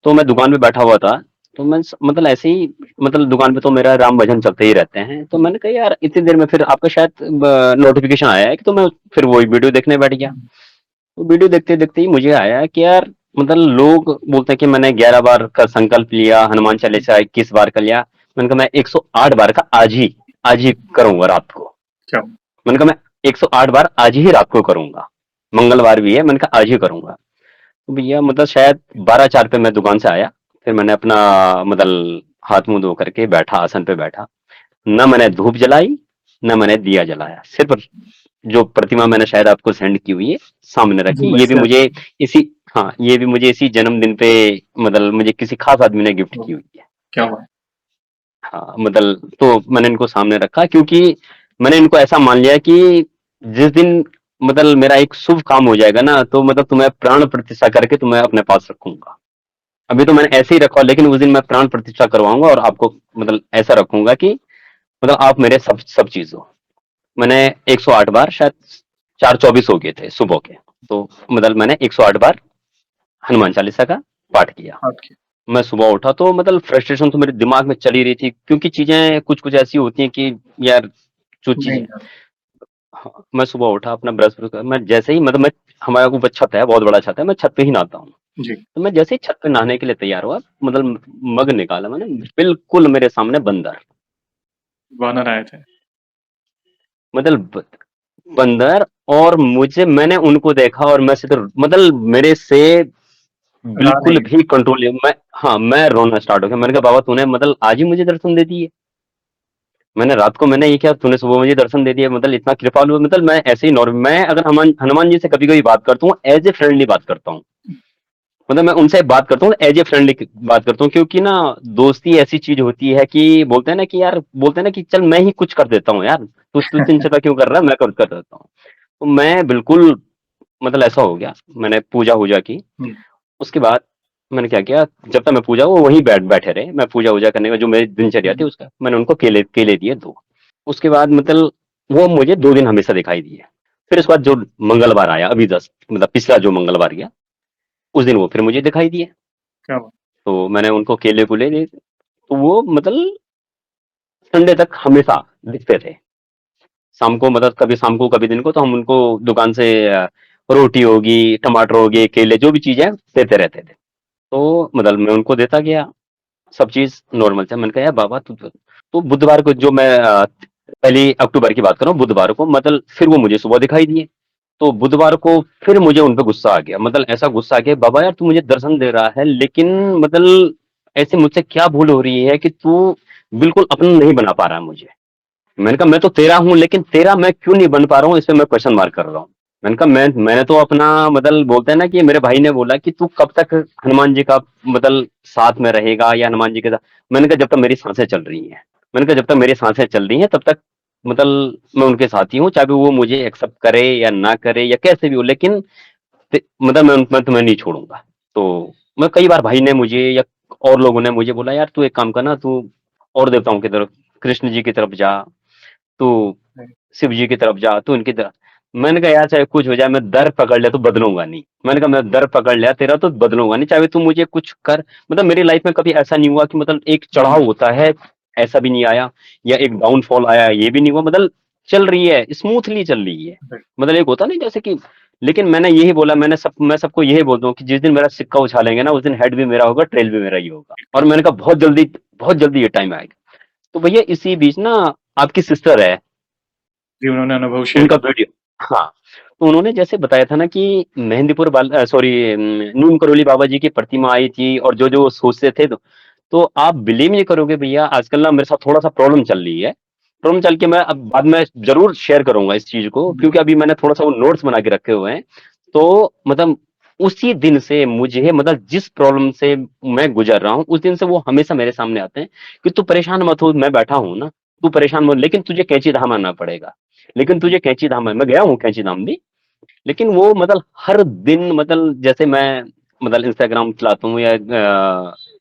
तो मैं दुकान पे बैठा हुआ था। तो मैं मतलब ऐसे ही, मतलब दुकान पे तो मेरा राम भजन चलते ही रहते हैं, तो मैंने कहा यार इतनी देर में फिर आपका शायद नोटिफिकेशन आया है, कि तो मैं फिर वही वीडियो देखने बैठ गया। तो वीडियो देखते देखते ही मुझे आया कि यार मतलब लोग बोलते हैं कि मैंने 11 बार का संकल्प लिया, हनुमान चालीसा 21 बार का लिया। मैंने कहा मैं 108 बार का आज ही करूंगा रात को। क्या? मैंने कहा मैं 108 बार आज ही रात को करूंगा, मंगलवार भी है, मैंने कहा आज ही करूंगा। तो भैया मतलब शायद 12:04 पे मैं दुकान से आया, फिर मैंने अपना मतलब हाथ मुंह धो करके बैठा, आसन पे बैठा। न मैंने धूप जलाई, न मैंने दिया जलाया, सिर्फ जो प्रतिमा मैंने शायद आपको सेंड की हुई है, सामने जी, रखी। ये भी वैसे मुझे इसी हाँ, ये भी मुझे इसी जन्मदिन पे मतलब मुझे किसी खास आदमी ने गिफ्ट तो की हुई है। क्या हुआ? हाँ, मतलब तो मैंने इनको सामने रखा क्योंकि मैंने इनको ऐसा मान लिया कि जिस दिन मतलब मेरा एक शुभ काम हो जाएगा ना, तो मतलब तुम्हें प्राण प्रतिष्ठा करके तुम्हें अपने पास रखूंगा। अभी तो मैंने ऐसे ही रखा, लेकिन उस दिन मैं प्राण प्रतिष्ठा करवाऊंगा और आपको मतलब ऐसा रखूंगा कि मतलब आप मेरे सब सब चीज हो। मैंने 108 बार शायद 424 हो गए थे सुबह के, तो मतलब मैंने 108 बार हनुमान चालीसा का पाठ किया। आपकी? मैं सुबह उठा तो मतलब फ्रस्ट्रेशन तो मेरे दिमाग में चली रही थी, क्योंकि चीजें कुछ कुछ ऐसी होती हैं कि यार जो चीजें। नहीं यार। हाँ, मैं सुबह उठा, अपना ब्रश ब्रश मैं जैसे ही मतलब मैं हमारा ऊपर छत है, बहुत बड़ा छत है, मैं छत पे ही नहाता हूँ। जी, तो मैं जैसे ही छत पे नहाने के लिए तैयार हुआ, मतलब मग निकाला मैंने, बिल्कुल मेरे सामने बंदर। वानर आए थे। मतलब बंदर, और मुझे मैंने उनको देखा और मैं सीधे मतलब मेरे से रहा बिल्कुल नहीं। भी कंट्रोल नहीं, मैं हाँ मैं रोना स्टार्ट हो गया। मैंने कहा बाबा तूने मतलब आज ही मुझे दर्शन दे दिए। मैंने रात को मैंने ये किया, तूने सुबह मुझे दर्शन दे दिया, मतलब इतना कृपालु। मतलब मैं ऐसे ही नॉर्मल, मैं अगर हनुमान हनुमान जी से कभी कभी बात करता हूँ एज ए फ्रेंडली बात करता हूँ। मतलब मैं उनसे बात करता हूँ एज ए फ्रेंडली बात करता हूँ, क्योंकि ना दोस्ती ऐसी चीज होती है कि बोलते हैं ना कि यार, बोलते हैं ना कि चल मैं ही कुछ कर देता हूँ यार, तू चिंता क्यों कर रहा है, मैं कर देता हूँ। तो मैं बिल्कुल मतलब ऐसा हो गया। मैंने पूजा वूजा की। हुँ, उसके बाद मैंने क्या किया, जब तक मैं पूजा, वो वहीं बैठे रहे। मैं पूजा वूजा करने का जो मेरी दिनचर्या थी हुँ, उसका, मैंने उनको केले केले दिए 2। उसके बाद मतलब वो मुझे 2 दिन हमेशा दिखाई दिए। फिर उसके बाद जो मंगलवार आया अभी 10 मतलब पिछला जो मंगलवार गया, उस दिन वो फिर मुझे दिखाई दिए। क्या हुआ? तो मैंने उनको केले-कूले दिए, तो वो मतलब संडे तक हमेशा दिखते थे। शाम को मतलब कभी शाम को कभी दिन को, तो हम उनको दुकान से रोटी होगी, टमाटर हो गए, केले, जो भी चीज़ें देते रहते थे। तो मतलब मैं उनको देता गया, सब चीज़ नॉर्मल था। मैंने कहा यार बाबा तो बुधवार को जो मैं पहली अक्टूबर की बात कर रहा हूँ, बुधवार को मतलब फिर वो मुझे सुबह दिखाई दिए। तो बुधवार को फिर मुझे उन पे गुस्सा आ गया, मतलब ऐसा गुस्सा आ गया, बाबा यार तू मुझे दर्शन दे रहा है, लेकिन मतलब ऐसे मुझसे क्या भूल हो रही है कि तू बिल्कुल अपना नहीं बना पा रहा है मुझे। मैंने कहा मैं तो तेरा हूँ, लेकिन तेरा मैं क्यों नहीं बन पा रहा हूँ, इस पे मैं क्वेश्चन मार्क कर रहा हूँ। मैंने कहा मैंने तो अपना मतलब बोलते हैं ना कि मेरे भाई ने बोला कि तू कब तक हनुमान जी का मतलब साथ में रहेगा या हनुमान जी के साथ। मैंने कहा जब तक मेरी सांसें चल रही हैं। मैंने कहा जब तक मेरी सांसें चल रही हैं तब तक मतलब मैं उनके साथ ही हूँ, चाहे वो मुझे एक्सेप्ट करे या ना करे या कैसे भी हो, लेकिन मतलब मैं तुम्हें नहीं छोड़ूंगा। तो मैं कई बार भाई ने मुझे या और लोगों ने मुझे बोला यार तू एक काम करना, तू और देवताओं की तरफ, कृष्ण जी की तरफ जा, तू नहीं, शिव जी की तरफ जा, तू इनकी तरफ। मैंने कहा यार चाहे कुछ हो जाए, मैं दर पकड़ लिया तो बदलूंगा नहीं। मैंने कहा मैं दर पकड़ लिया तेरा तो बदलूंगा नहीं, चाहे तू मुझे कुछ कर। मतलब मेरी लाइफ में कभी ऐसा नहीं हुआ कि मतलब एक हुँ, चढ़ाव होता है, ऐसा भी नहीं आया, या एक डाउनफॉल आया, ये भी नहीं हुआ। मतलब चल रही है, स्मूथली चल रही है। राइट, मतलब एक होता नहीं जैसे कि, लेकिन मैंने यही बोला, मैं सबको यही बोलता हूँ कि जिस दिन मेरा सिक्का उछालेंगे ना, उस दिन हेड भी मेरा होगा, ट्रेल भी मेरा ही होगा। और मैंने कहा बहुत जल्दी ये टाइम आएगा। तो भैया इसी बीच ना आपकी सिस्टर है, जी, उन्होंने अनुभव शेयर उनका किया। वीडियो, हाँ, तो उन्होंने जैसे बताया था ना कि मेहंदीपुर सॉरी नीम करोली बाबा जी की प्रतिमा आई थी और जो जो वो सोचते थे, तो आप बिलीव नहीं करोगे भैया, आजकल ना मेरे साथ थोड़ा सा प्रॉब्लम चल रही है। प्रॉब्लम चल के मैं अब बाद में जरूर शेयर करूंगा इस चीज को, जी, क्योंकि अभी मैंने थोड़ा सा वो नोट्स बना के रखे हुए हैं। तो मतलब उसी दिन से मुझे मतलब जिस प्रॉब्लम से मैं गुजर रहा हूँ, उस दिन से वो हमेशा मेरे सामने आते हैं कि तू परेशान मत हो, मैं बैठा हूँ ना, तू परेशान मत, लेकिन तुझे कैंची धाम आना पड़ेगा। लेकिन तुझे कैंची धाम मैं गया हूँ कैंची धाम भी, लेकिन वो मतलब हर दिन मतलब जैसे मैं मतलब इंस्टाग्राम चलाता हूँ या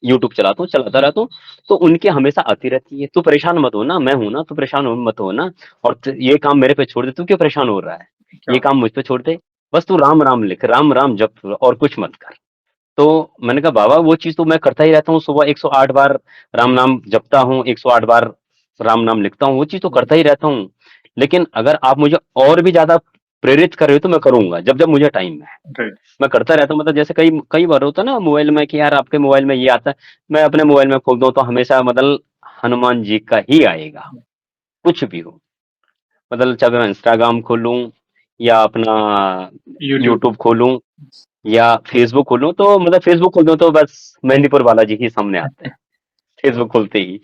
यूट्यूब चलाता हूँ, चलाता रहता हूँ, तो उनके हमेशा आती रहती है, तू परेशान मत हो ना, मैं हूं ना, तू परेशान मत हो ना, और ये काम मेरे पे छोड़ दे, तू क्यों परेशान हो रहा है, क्या ये हुआ? काम मुझ पे छोड़ दे, बस तू राम राम लिख, राम राम जप, और कुछ मत कर। तो मैंने कहा बाबा वो चीज तो मैं करता ही रहता हूँ, सुबह 108 बार राम नाम जपता हूँ, 108 बार राम नाम लिखता हूँ, वो चीज तो हुँ, करता ही रहता हूँ। लेकिन अगर आप मुझे और भी ज्यादा प्रेरित कर रहे हो तो मैं करूंगा, जब जब मुझे टाइम है। राइट, मैं करता रहता हूँ, मतलब जैसे कई कई बार होता है ना मोबाइल में कि यार आपके मोबाइल में ये आता है, मैं अपने मोबाइल में खोल दूं तो हमेशा मतलब हनुमान जी का ही आएगा, कुछ भी हो। मतलब चाहे मैं इंस्टाग्राम खोलूं या अपना यूट्यूब। यूट्यूब खोलूं या फेसबुक खोलूं, तो मतलब फेसबुक खोल दूं तो बस मेहंदीपुर बालाजी ही सामने आते हैं, फेसबुक खोलते ही,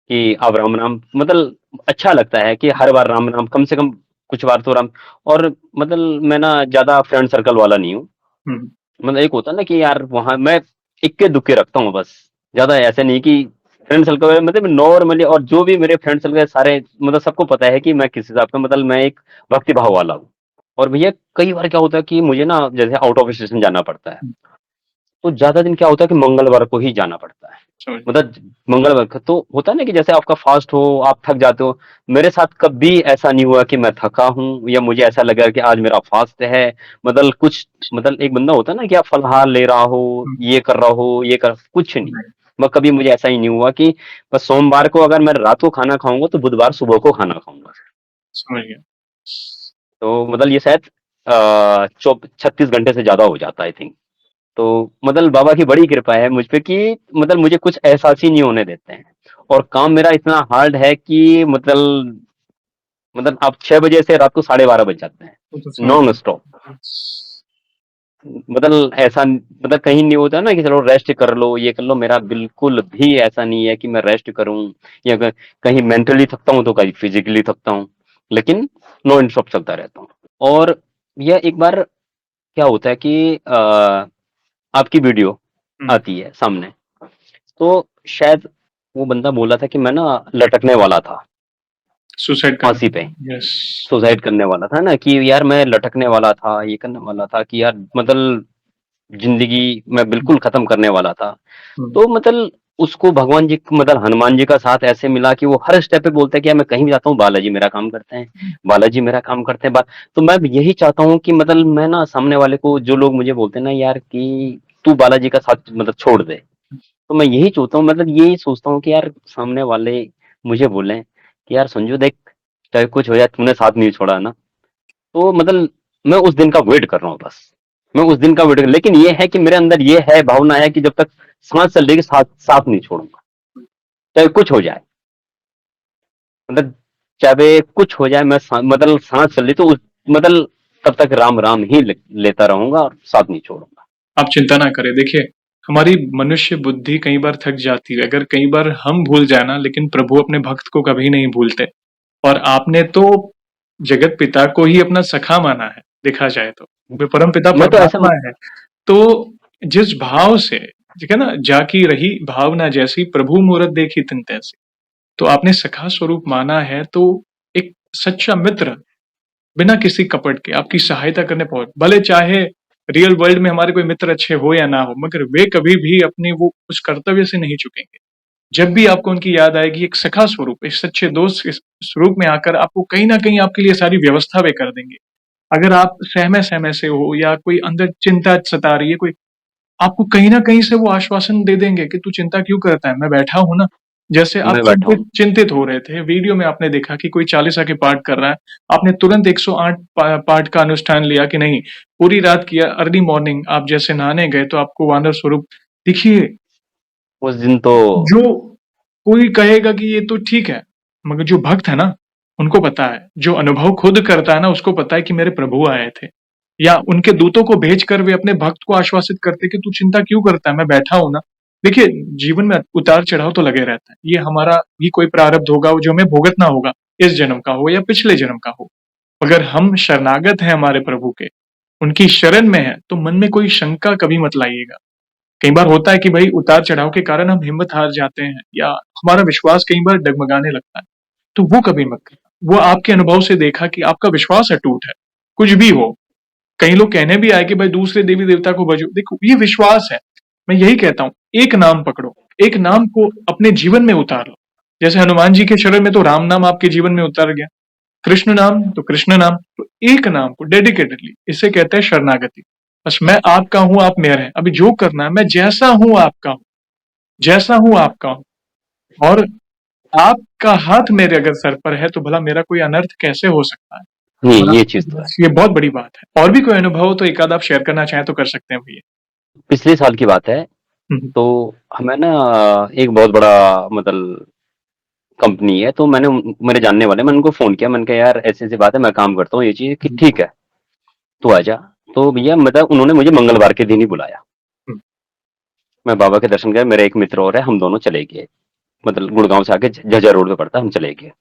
कि अब राम नाम मतलब अच्छा लगता है कि हर बार राम नाम कम से कम कुछ बार तो राम और मतलब मैं ना ज़्यादा फ्रेंड सर्कल वाला नहीं हूँ। हुँ, मतलब एक होता है ना कि यार वहाँ मैं इक्के-दुक्के रखता हूँ बस। ज़्यादा ऐसे नहीं कि फ्रेंड सर्कल मतलब नॉर्मली और जो भी मेरे फ्रेंड सर्कल है सारे मतलब सबको पता है कि मैं किस हिसाब का मतलब मैं एक भक्ति भाव वाला हूँ। और भैया कई बार क्या होता है कि मुझे ना जैसे आउट ऑफ स्टेशन जाना पड़ता है। हुँ, तो ज़्यादा दिन क्या होता है कि मंगलवार को ही जाना पड़ता है। समझ गया। मतलब मंगलवार को तो होता है ना कि जैसे आपका फास्ट हो, आप थक जाते हो। मेरे साथ कभी ऐसा नहीं हुआ कि मैं थका हूँ या मुझे ऐसा लगा कि आज मेरा फास्ट है। मतलब कुछ मतलब एक बंदा होता है ना कि आप फलाहार ले रहा हो, हुँ, ये कर रहा हो, ये कर कुछ नहीं। राइट, मैं कभी मुझे ऐसा ही नहीं हुआ कि बस सोमवार को अगर मैं रात को खाना खाऊँगा तो बुधवार सुबह को खाना खाऊँगा। समझ गया। तो मतलब ये शायद 36 घंटे से ज़्यादा हो जाता है आई थिंक। तो मतलब बाबा की बड़ी कृपा है मुझ पे कि मतलब मुझे कुछ एहसास ही नहीं होने देते हैं। और काम मेरा इतना हार्ड है कि मतलब आप 6 बजे से रात को 12:30 बज जाते हैं, वो तो समझ नॉन स्टॉप। गया। मतलब ऐसा मतलब कहीं नहीं होता ना कि चलो रेस्ट कर लो, ये कर लो, मेरा बिल्कुल भी ऐसा नहीं है कि मैं रेस्ट करूँ या कहीं मेंटली थकता हूँ तो कहीं फिजिकली थकता हूँ, लेकिन नॉन स्टॉप चलता रहता हूँ। और यह एक बार क्या होता है कि आपकी वीडियो हुँ, आती है सामने, तो शायद वो बंदा बोला था कि मैं ना लटकने वाला था सुसाइड करने फांसी पे, यस। सुसाइड करने वाला था ना कि यार मैं लटकने वाला था, ये करने वाला था कि यार मतलब ज़िंदगी मैं हुँ, बिल्कुल ख़त्म करने वाला था। हुँ, तो मतलब उसको भगवान जी मतलब हनुमान जी का साथ ऐसे मिला कि वो हर स्टेप पे बोलते हैं कि यार मैं कहीं भी जाता हूँ, बालाजी मेरा काम करते हैं, बालाजी मेरा काम करते हैं। तो मैं यही चाहता हूँ कि मतलब मैं ना सामने वाले को जो लोग मुझे बोलते हैं ना यार कि तू बालाजी का साथ मतलब छोड़ दे। तो मैं यही चाहता हूँ मतलब यही सोचता हूँ कि यार सामने वाले मुझे बोलें कि यार संजू देख, चाहे कुछ हो जाए तूने साथ नहीं छोड़ा ना। तो मतलब मैं उस दिन का वेट कर रहा हूँ बस। मैं उस दिन का वेट कर लेकिन ये है कि मेरे अंदर ये है भावना है कि जब तक सांस चल रही है साथ साथ नहीं छोड़ूंगा, चाहे कुछ हो जाए। मतलब चाहे कुछ हो जाए मतलब सांस चल रही तो मतलब तब तक राम राम ही लेता रहूंगा और साथ नहीं छोड़ूंगा। आप चिंता ना करें। देखिए, हमारी मनुष्य बुद्धि कई बार थक जाती है। अगर कई बार हम भूल जाए ना, लेकिन प्रभु अपने भक्त को कभी नहीं भूलते। और आपने तो जगत पिता को ही अपना सखा माना है, देखा जाए तो। वे परम पिता मैं तो ऐसा परमात्मा है। तो जिस भाव से, ठीक है ना, जाकी रही भावना जैसी, प्रभु मूरत देखी तिन तैसी। तो आपने सखा स्वरूप माना है, तो एक सच्चा मित्र बिना किसी कपट के आपकी सहायता करने पहुंच, भले चाहे रियल वर्ल्ड में हमारे कोई मित्र अच्छे हो या ना हो, मगर वे कभी भी अपने वो उस कर्तव्य से नहीं चुकेंगे। जब भी आपको उनकी याद आएगी, एक सखा स्वरूप, एक सच्चे दोस्त के स्वरूप में आकर आपको कहीं ना कहीं आपके लिए सारी व्यवस्था वे कर देंगे। अगर आप सहमे सहमे से हो या कोई अंदर चिंता सता रही है, कोई आपको कहीं न कहीं से वो आश्वासन दे देंगे कि तू चिंता क्यों करता है? मैं बैठा हूँ ना। जैसे आप मैं बैठा चिंतित हूँ। चिंतित हो रहे थे, वीडियो में आपने देखा कि कोई चालीसा के पाठ कर रहा है, आपने तुरंत 108 पाठ का अनुष्ठान लिया कि नहीं, पूरी रात किया, अर्ली मॉर्निंग आप जैसे नहाने गए तो आपको वानर स्वरूप देखिए, उस दिन तो जो कोई कहेगा कि ये तो ठीक है, मगर जो भक्त है ना, उनको पता है, जो अनुभव खुद करता है ना, उसको पता है कि मेरे प्रभु आए थे। या उनके दूतों को भेजकर वे अपने भक्त को आश्वासित करते कि तू चिंता क्यों करता है, मैं बैठा हूँ ना। देखिए, जीवन में उतार-चढ़ाव तो लगे रहता है। ये हमारा भी कोई प्रारब्ध होगा जो हमें भुगतना होगा, इस जन्म का हो या पिछले जन्म का हो। अगर हम शरणागत हैं हमारे प्रभु के, उनकी शरण में हैं, तो मन में कोई शंका कभी मत लाइएगा। कई बार होता है कि भाई उतार-चढ़ाव के कारण हम हिम्मत हार जाते हैं या हमारा विश्वास कई बार डगमगाने लगता है, तो वो कभी मत करना। वो आपके अनुभव से देखा कि आपका विश्वास अटूट है, कुछ भी हो। कई लोग कहने भी आए कि भाई दूसरे देवी-देवता को भजो। देखो, ये विश्वास है। मैं यही कहता हूँ, एक नाम पकड़ो, एक नाम को अपने जीवन में उतार लो। जैसे हनुमान जी के शरण में तो राम नाम आपके जीवन में उतर गया, कृष्ण नाम तो कृष्ण नाम, तो एक नाम को डेडिकेटेडली, इसे कहते हैं शरणागति। बस मैं आपका हूँ, आप मेरे हैं। अभी जो करना है, मैं जैसा हूँ आपका हूँ, जैसा हूँ आपका हूँ। और आपका हाथ मेरे अगर सर पर है, तो भला मेरा कोई अनर्थ कैसे हो सकता है? और ये चीज तो है। बस ये बहुत बड़ी बात है। और भी कोई अनुभव हो तो एक आध आप शेयर करना चाहें तो कर सकते हैं भैया। पिछले साल की बात है। हुँ, तो हमें ना एक बहुत बड़ा मतलब कंपनी है तो मेरे जानने वाले मैंने उनको फोन किया, मैंने कहा यार ऐसी ऐसी बात है, मैं काम करता हूँ ये चीज कि हुँ, ठीक है तू आजा। तो भैया मतलब उन्होंने मुझे मंगलवार के दिन ही बुलाया। हुँ, मैं बाबा के दर्शन गया, मेरा एक मित्र और है, हम दोनों चले गए। मतलब गुड़गांव से आके झज्जर रोड पे पड़ता है, हम चले गए।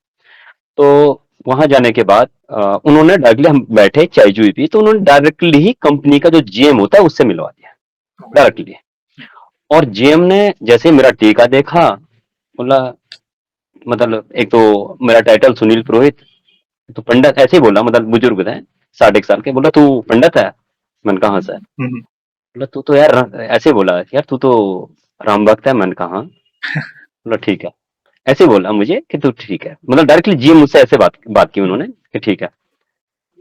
तो वहां जाने के बाद उन्होंने डायरेक्टली, हम बैठे चाय चुई पी, तो उन्होंने डायरेक्टली ही कंपनी का जो जीएम होता है उससे मिलवा दिया डायरेक्टली। और जीएम ने जैसे ही मेरा टीका देखा, बोला, मतलब एक तो मेरा टाइटल सुनील पुरोहित, तो पंडित ऐसे ही बोला, मतलब बुजुर्ग थे 60 एक साल के, बोला तू पंडित है? मैंने कहा हाँ सर। बोला तू तो यार ऐसे बोला, यार तू तो राम भक्त है। मैंने कहा हाँ। बोला ठीक है। ऐसे बोला मुझे कि तू ठीक है, मतलब डायरेक्टली जीएम मुझसे ऐसे बात की उन्होंने कि ठीक है,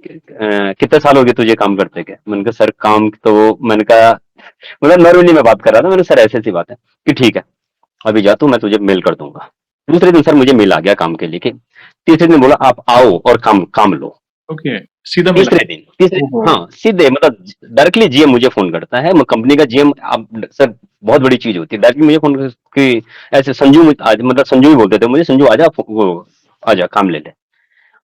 कितने साल हो गए तुझे काम करते के? मैंने कहा सर काम तो, मैंने कहा, मतलब नॉर्मली मैं बात कर रहा था, मैंने सर ऐसे ऐसी बात है कि ठीक है, अभी जा तू, मैं तुझे मेल कर दूंगा। दूसरे दिन सर मुझे मेल आ गया काम के लिए कि तीसरे दिन बोला आप आओ और काम काम लो। ओके, सीधा मिला। तीसरे दिन, तीसरे, हाँ सीधे, मतलब डायरेक्टली जीएम मुझे फोन करता है, कंपनी का जीएम। आप सर बहुत बड़ी चीज होती है, डायरेक्टली मुझे फोन कि ऐसे संजू, आज मतलब संजू ही बोलते थे मुझे, संजू आजा, वो आजा काम ले ले।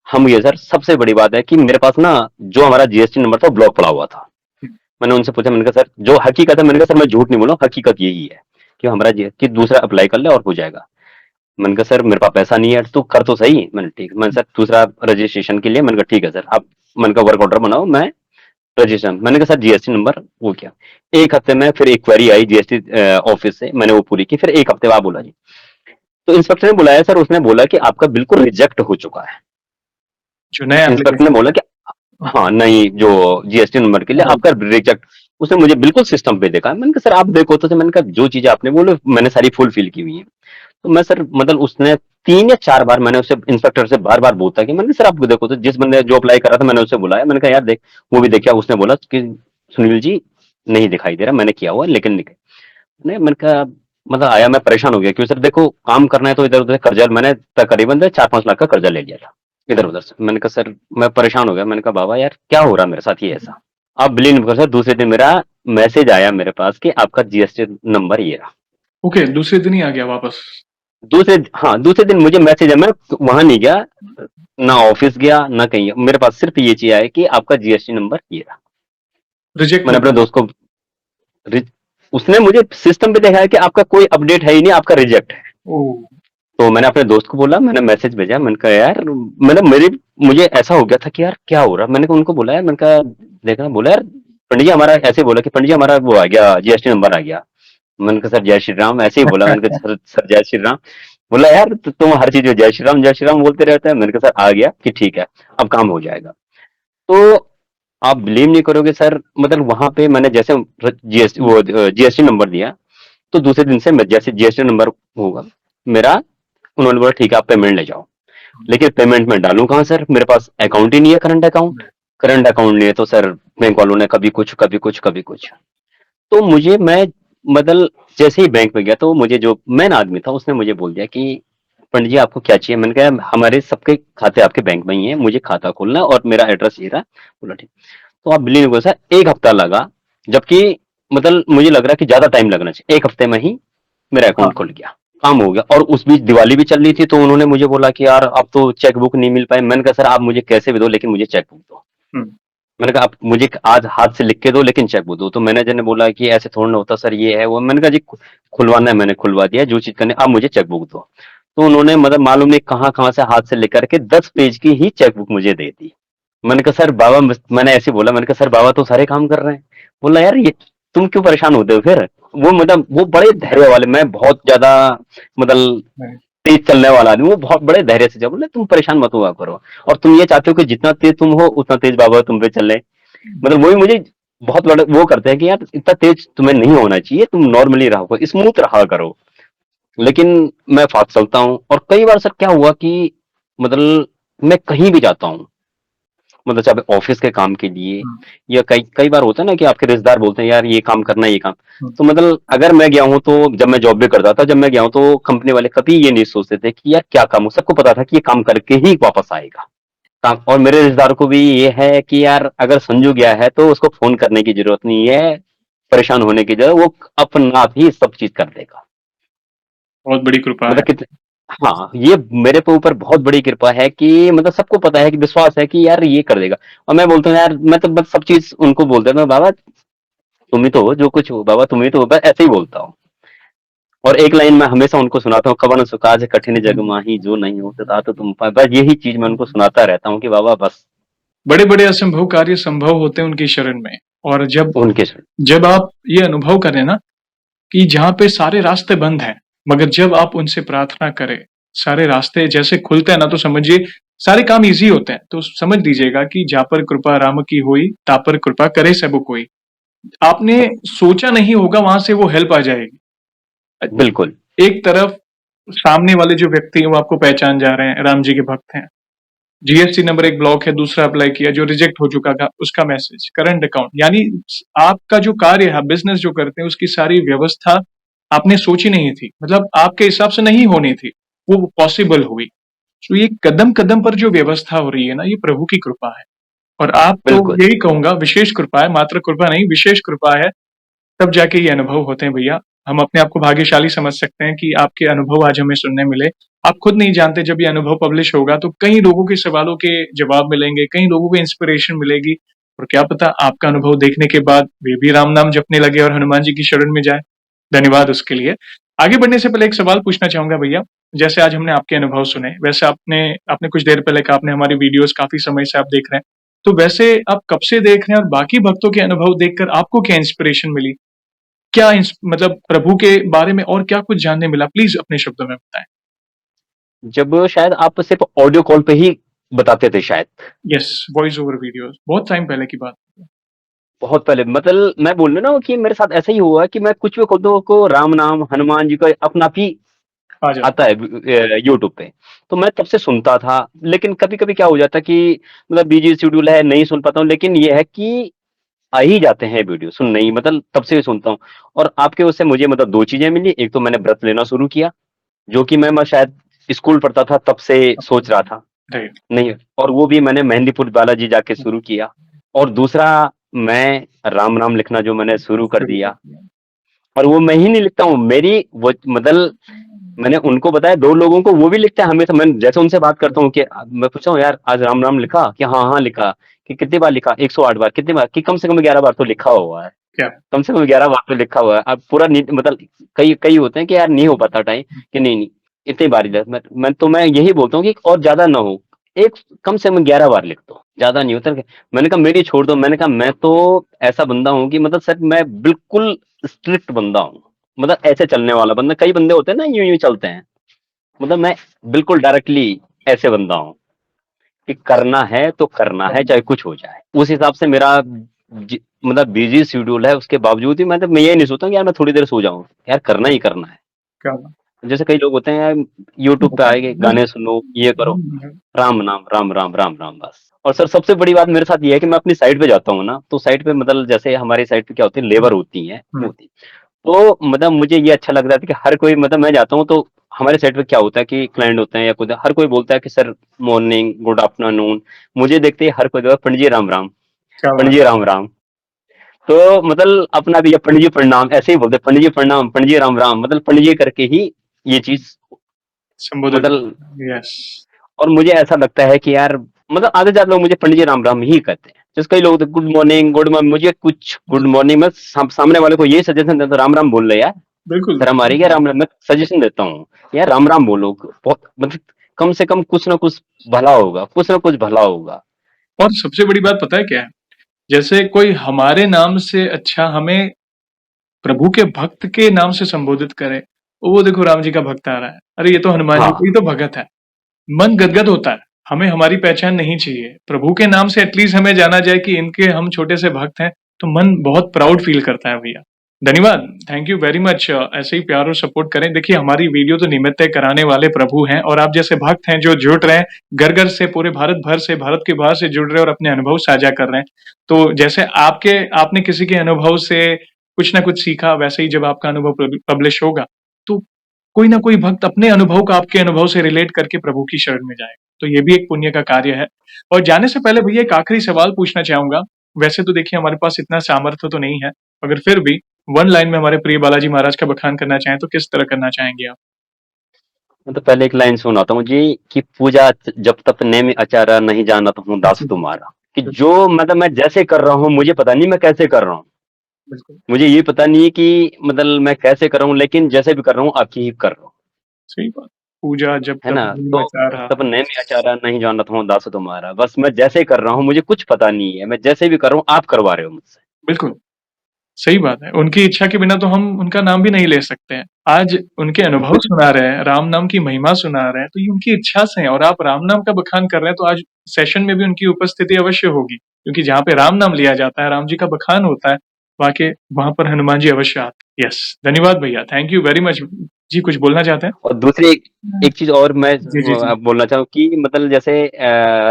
हम ये सर सबसे बड़ी बात है कि मेरे पास ना जो हमारा जीएसटी नंबर था ब्लॉक पड़ा हुआ था। मैंने उनसे पूछा, मैंने कहा सर जो हकीकत है, मैंने कहा सर मैं झूठ नहीं बोला, हकीकत यही है कि हमारा कि दूसरा अप्लाई कर ले और हो जाएगा। मैंने कहा सर मेरे पास पैसा नहीं है, तो कर तो सही। मैंने ठीक, मैंने सर दूसरा रजिस्ट्रेशन के लिए, मैंने कहा ठीक है सर आप, मैंने कहा वर्क ऑर्डर बनाओ, मैं रजिस्ट्रेशन, मैंने कहा सर जीएसटी नंबर वो क्या। एक हफ्ते में फिर एक क्वेरी आई जीएसटी ऑफिस से, मैंने वो पूरी की, फिर एक हफ्ते बाद बोला जी, तो इंस्पेक्टर ने बुलाया सर, उसने बोला कि आपका बिल्कुल रिजेक्ट हो चुका है। जो नया इंस्पेक्टर ने एप्लीकेशन। बोला कि हाँ नहीं, जो जीएसटी नंबर के लिए आपका रिजेक्ट। उसने मुझे बिल्कुल सिस्टम पे देखा, मैंने कहा सर आप देखो तो। मैंने कहा जो चीजें आपने बोले मैंने सारी फुलफिल की हुई है। तो मैं सर, मतलब उसने 3 या 4 बार मैंने उससे, इंस्पेक्टर से बार बार बोलता कि मैंने कहा सर आप देखो तो, जिस बंदे जो अप्लाई कर रहा था मैंने उससे बुलाया, मैंने कहा यार देख, वो भी देखा, उसने बोला कि सुनील जी नहीं दिखाई दे रहा, मैंने किया हुआ लेकिन नहीं। मैंने कहा, मतलब आया, मैं परेशान हो गया, क्यों सर देखो काम करना है तो इधर उधर कर्जा, मैंने तकरीबन 4-5 लाख का कर्जा ले लिया था इधर उधर से। मैंने कहा सर मैं परेशान हो गया, मैंने कहा बाबा यार क्या हो रहा है मेरे साथ ये ऐसा। आप बिलीव नहीं कर सर, दूसरे दिन मेरा मैसेज आया मेरे पास कि आपका जीएसटी नंबर ये रहा। ओके, दूसरे दिन ही आ गया वापस। दूसरे दिन मुझे मैसेज है, मैं वहां नहीं गया, ना ऑफिस गया ना कहीं, मेरे पास सिर्फ ये चीज है कि आपका जीएसटी नंबर ये रहा। रिजेक्ट मैंने हो अपने गया। दोस्त को, उसने मुझे सिस्टम पे देखा है कि आपका कोई अपडेट है ही नहीं, आपका रिजेक्ट है। ओ। तो मैंने अपने दोस्त को बोला, मैंने मैसेज भेजा, मैंने कहा यार, मैंने मुझे ऐसा हो गया था कि यार क्या हो रहा। मैंने उनको बोला यार, मैंने कहा देखना, बोला यार पंडित जी हमारा, ऐसे बोला कि पंडित जी हमारा वो आ गया, जीएसटी नंबर आ गया। मैंने कहा सर जय श्री राम, ऐसे ही बोला। मैंने कहा सर जय श्री राम। बोला यार तुम हर चीज में जय श्री राम बोलते रहते हैं। मैंने कहा सर आ गया कि ठीक है, अब काम हो जाएगा। तो आप बिलीव नहीं करोगे सर, मतलब वहां पे मैंने जैसे जीएसटी, वो जीएसटी नंबर दिया, तो दूसरे दिन से मैं जैसे जीएसटी नंबर होगा मेरा, उन्होंने बोला ठीक है आप पेमेंट ले जाओ। लेकिन पेमेंट में डालूं कहाँ सर, मेरे पास अकाउंट ही नहीं है, करंट अकाउंट नहीं है, तो सर बैंक वालों ने कभी कुछ कभी कुछ कभी कुछ। तो मुझे, मैं मतलब जैसे ही बैंक में गया तो मुझे जो मेन आदमी था उसने मुझे बोल दिया कि पंडित जी आपको क्या चाहिए। मैंने कहा हमारे सबके खाते आपके बैंक में ही है, मुझे खाता खोलना है और मेरा एड्रेस ये रहा। बोला ठीक। तो आप बिलीव नहीं करो सर, 1 हफ्ता लगा, जबकि मतलब मुझे लग रहा है कि ज्यादा टाइम लगना चाहिए, 1 हफ्ते में ही मेरा हाँ। अकाउंट खुल गया, काम हो गया। और उस बीच दिवाली भी चल रही थी, तो उन्होंने मुझे बोला कि यार अब तो चेक बुक नहीं मिल पाए। मैंने कहा सर आप मुझे कैसे भी दो, लेकिन मुझे चेक बुक दो। हम्म। मैंने कहा आप मुझे आज हाथ से लिख के दो, लेकिन चेक बुक दो। तो मैनेजर ने बोला कि ऐसे थोड़ा ना होता सर, ये है वो। मैंने कहा जी खुलवाना है, मैंने खुलवा दिया, जो चीज करने, आप मुझे चेक बुक दो। तो उन्होंने मतलब मालूम नहीं कहाँ कहाँ से हाथ से लेकर के 10 पेज की ही चेक बुक मुझे दे दी। मैंने कहा सर बाबा, मैंने ऐसे बोला, मैंने कहा सर बाबा तो सारे काम कर रहे हैं। बोला यार ये तुम क्यों परेशान होते हो फिर। वो मतलब वो बड़े धैर्य वाले, मैं बहुत ज्यादा मतलब नहीं। तेज चलने वाला आदमी, वो बहुत बड़े धैर्य से जब बोले तुम परेशान मत हुआ करो, और तुम ये चाहते हो कि जितना तेज तुम हो उतना तेज बाबा तुम पे चले। मतलब वही मुझे बहुत बड़ा वो करते हैं कि यार इतना तेज तुम्हें नहीं होना चाहिए, तुम नॉर्मली रहो, स्मूथ रहा करो। लेकिन मैं फास्ट चलता हूँ, और कई बार सर क्या हुआ कि मतलब मैं कहीं भी जाता हूँ, मतलब चाहे ऑफिस के काम के लिए, हम्म। या कई कई बार होता है ना कि आपके रिश्तेदार बोलते हैं यार ये काम करना है, ये काम। हम्म। तो मतलब अगर मैं गया हूँ, तो जब मैं जॉब भी करता था, जब मैं गया हूँ तो कंपनी वाले कभी ये नहीं सोचते थे कि यार क्या काम हो, सबको पता था कि ये काम करके ही वापस आएगा काम। और मेरे रिश्तेदारों को भी ये है कि यार अगर संजू गया है तो उसको फोन करने की जरूरत नहीं है, परेशान होने की जरूरत, वो अपना आप ही सब चीज कर देगा। बहुत बड़ी कृपा है। मतलब कितने, हाँ ये मेरे पे ऊपर बहुत बड़ी कृपा है कि मतलब सबको पता है कि विश्वास है कि यार ये कर देगा। और मैं बोलता हूँ यार, मैं तो बस सब चीज उनको बोलता हूँ बाबा तुम ही तो हो जो कुछ हो, बाबा तुम ही तो हो, बस ऐसे ही बोलता हूँ। और एक लाइन मैं हमेशा उनको सुनाता हूँ, कवन सुकाज कठिन जग माही जो नहीं हो तथा तो तुम पाए। बस यही चीज मैं उनको सुनाता रहता हूँ कि बाबा बस बड़े बड़े असंभव कार्य संभव होते हैं उनकी शरण में। और जब उनके जब आप ये अनुभव करें ना कि जहाँ पे सारे रास्ते बंद हैं, मगर जब आप उनसे प्रार्थना करें, सारे रास्ते जैसे खुलते हैं ना, तो समझिए सारे काम ईज़ी होते हैं। तो समझ लीजिएगा कि जा पर कृपा राम की होई, ता पर कृपा करे सब कोई। आपने सोचा नहीं होगा वहाँ से वो हेल्प आ जाएगी। बिल्कुल एक तरफ सामने वाले जो व्यक्ति हैं वो आपको पहचान जा रहे हैं, राम जी के भक्त हैं। जीएसटी नंबर एक ब्लॉक है, दूसरा अप्लाई किया, जो रिजेक्ट हो चुका था उसका मैसेज, करंट अकाउंट, यानी आपका जो कार्य है, बिजनेस जो करते हैं उसकी सारी व्यवस्था आपने सोची नहीं थी, मतलब आपके हिसाब से नहीं होनी थी, वो पॉसिबल हुई। तो ये कदम कदम पर जो व्यवस्था हो रही है ना, ये प्रभु की कृपा है। और आप तो बिल्कुल यही कहूंगा, विशेष कृपा है, मात्र कृपा नहीं, विशेष कृपा है। तब जाके ये अनुभव होते हैं भैया। हम अपने आप को भाग्यशाली समझ सकते हैं कि आपके अनुभव आज हमें सुनने मिले। आप खुद नहीं जानते, जब ये अनुभव पब्लिश होगा तो कई लोगों के सवालों के जवाब मिलेंगे, कई लोगों को इंस्पिरेशन मिलेगी। और क्या पता आपका अनुभव देखने के बाद वे भी राम नाम जपने लगे और हनुमान जी की शरण में जाए। धन्यवाद उसके लिए। आगे बढ़ने से पहले एक सवाल पूछना चाहूंगा भैया। जैसे आज हमने आपके अनुभव सुने, वैसे आपने आपने कुछ देर पहले कहा आपने हमारी वीडियोस काफी समय से आप देख रहे हैं। तो वैसे आप कब से देख रहे हैं और बाकी भक्तों के अनुभव देखकर आपको क्या इंस्पिरेशन मिली? क्या मतलब प्रभु के बारे में और क्या कुछ जानने मिला? प्लीज अपने शब्दों में बताएं। जब शायद आप सिर्फ ऑडियो कॉल पे ही बताते थे शायद यस, वॉइस ओवर वीडियोस, बहुत टाइम पहले की बात है। बहुत पहले, मतलब मैं बोल रहा ना कि मेरे साथ ऐसा ही हुआ कि मैं कुछ भी खुद को राम नाम हनुमान जी का अपना आप ही आ जाता। आता है यूट्यूब पे, तो मैं तब से सुनता था। लेकिन कभी कभी क्या हो जाता कि मतलब बिजी शेड्यूल है, नहीं सुन पाता हूँ, लेकिन ये है कि आ ही जाते हैं वीडियो सुन, नहीं मतलब तब से भी सुनता हूँ। और आपके उससे मुझे मतलब दो चीजें मिली, एक तो मैंने व्रत लेना शुरू किया, जो कि मैं शायद स्कूल पढ़ता था तब से सोच रहा था, राइट। नहीं, और वो भी मैंने मेहंदीपुर बालाजी जाके शुरू किया। और दूसरा, मैं राम नाम लिखना जो मैंने शुरू कर दिया, और वो मैं ही नहीं लिखता हूँ, मेरी वो मतलब मैंने उनको बताया दो लोगों को, वो भी लिखते हैं हमेशा। मैं जैसे उनसे बात करता हूँ कि मैं पूछता हूँ यार आज राम नाम लिखा, कि हाँ हाँ लिखा, कि कितनी बार लिखा, 108 बार, कितनी बार, कि कम से कम 11 बार तो लिखा हुआ है, क्या? कम से कम 11 बार तो लिखा हुआ है। अब पूरा मतलब कई कई होते हैं कि यार नहीं हो पाता टाइम, कि नहीं नहीं इतनी बार ही मैं यही बोलता हूँ कि और ज्यादा ना हो, एक कम से कम 11 बार लिख दो, ज्यादा नहीं होता। मैंने कहा मेरी छोड़ दो, मैंने कहा मैं तो ऐसा बंदा हूँ कि मतलब सर मैं बिल्कुल स्ट्रिक्ट बंदा हूँ, मतलब ऐसे चलने वाला बंदा। कई बंदे होते हैं ना यूं यूं चलते हैं, मतलब मैं बिल्कुल डायरेक्टली ऐसे बंदा हूँ कि करना है तो करना है चाहे कुछ हो जाए। उस हिसाब से मेरा मतलब बिजी शेड्यूल है, उसके बावजूद भी मैं ये नहीं सोचता कि यार मैं थोड़ी देर सो जाऊं, यार करना ही करना है। क्या? जैसे कई लोग होते हैं यार, यूट्यूब पे आएंगे गाने सुनो ये करो, राम नाम राम राम राम राम बस। और सर सबसे बड़ी बात मेरे साथ ये है कि मैं अपनी साइट पे जाता हूँ ना, तो साइट पे मतलब जैसे हमारी साइट पे क्या होती है, लेबर होती है होती, तो मतलब मुझे ये अच्छा लग रहा था कि हर कोई, मतलब मैं जाता हूँ तो हमारे साइट पे क्या होता है कि क्लाइंट होते हैं या खुद हर कोई बोलता है कि सर मॉर्निंग गुड आफ्टरनून, मुझे देखते ही हर कोई बोलता है, पंडित जी राम राम, क्या पंडित बात? जी राम राम। तो मतलब अपना भी, या पंडित जी प्रणाम, ऐसे ही बोलते हैं, पंडित जी प्रणाम, पंडित जी राम राम, मतलब पंडित जी करके ही ये चीज संबोधित। मतलब। यस। और मुझे ऐसा लगता है कि यार मतलब आधे ज्यादा लोग मुझे पंडित जी राम राम ही कहते हैं, जैसे कई लोग गुड मॉर्निंग गुड मॉर्निंग, मुझे कुछ गुड मॉर्निंग में सामने वाले को ये सजेशन देता हूं, राम राम बोल रहे यार, बिल्कुल। शर्म आ रही है, राम राम मैं सजेशन देता हूँ, यार राम राम बोलो, बहुत मतलब कम से कम कुछ ना कुछ भला होगा, कुछ ना कुछ भला होगा। और सबसे बड़ी बात पता है क्या है? जैसे कोई हमारे नाम से अच्छा हमें प्रभु के भक्त के नाम से संबोधित करे, वो देखो राम जी का भक्त आ रहा है, अरे ये तो हनुमान जी, हाँ ये तो भगत है। मन गदगद होता है। हमें हमारी पहचान नहीं चाहिए, प्रभु के नाम से एटलीस्ट हमें जाना जाए कि इनके हम छोटे से भक्त हैं, तो मन बहुत प्राउड फील करता है भैया। धन्यवाद, थैंक यू वेरी मच। ऐसे ही प्यार और सपोर्ट करें। देखिए हमारी वीडियो तो निमित्त कराने वाले प्रभु हैं, और आप जैसे भक्त हैं जो जुड़ रहे हैं, घर घर से, पूरे भारत भर से, भारत के बाहर से जुड़ रहे हैं और अपने अनुभव साझा कर रहे हैं। तो जैसे आपने किसी के अनुभव से कुछ ना कुछ सीखा, वैसे ही जब आपका अनुभव पब्लिश होगा, तो कोई ना कोई भक्त अपने अनुभव का आपके अनुभव से रिलेट करके प्रभु की शरण में जाएगा। तो ये भी एक पुण्य का कार्य है। और जाने से पहले भैया एक आखिरी सवाल पूछना चाहूंगा। वैसे तो देखिए हमारे पास इतना सामर्थ्य तो नहीं है, मगर फिर भी वन लाइन में हमारे प्रिय बालाजी महाराज का बखान करना चाहें तो किस तरह करना चाहेंगे आप? मैं तो पहले एक लाइन सुनाता हूँ जी, कि पूजा जब तप नेमि आचारा नहीं जाना तो हूँ दास तुम्हारा, कि जो मतलब मैं जैसे कर रहा हूँ मुझे पता नहीं मैं कैसे कर रहा हूँ, बिल्कुल, मुझे ये पता नहीं है कि मतलब मैं कैसे कर रहा हूँ, लेकिन जैसे भी कर रहा हूँ आपकी ही कर रहा हूँ, सही बात। पूजा जब है तब ना? नहीं तो मचा रहा। सपने में अचारा नहीं जानत हूँ दास तुम्हारा, बस मैं जैसे कर रहा हूँ मुझे कुछ पता नहीं है, मैं जैसे भी कर रहा हूँ आप करवा रहे हो मुझसे। बिल्कुल, सही बात है। उनकी इच्छा के बिना तो हम उनका नाम भी नहीं ले सकते हैं। आज उनके अनुभव बिल्कुल, सुना रहे हैं, राम नाम की महिमा सुना रहे हैं, तो ये उनकी इच्छा से है और आप राम नाम का बखान कर रहे हैं, तो आज सेशन में भी उनकी उपस्थिति अवश्य होगी। क्योंकि जहाँ पे राम नाम लिया जाता है, राम जी का बखान होता है, वहाँ पर हनुमान जी अवश्य आते हैं। यस, धन्यवाद भैया, थैंक यू वेरी मच। जी, कुछ बोलना चाहते हैं? और दूसरी एक एक चीज़ और मैं जी, जी, जी। बोलना चाहूँ कि मतलब जैसे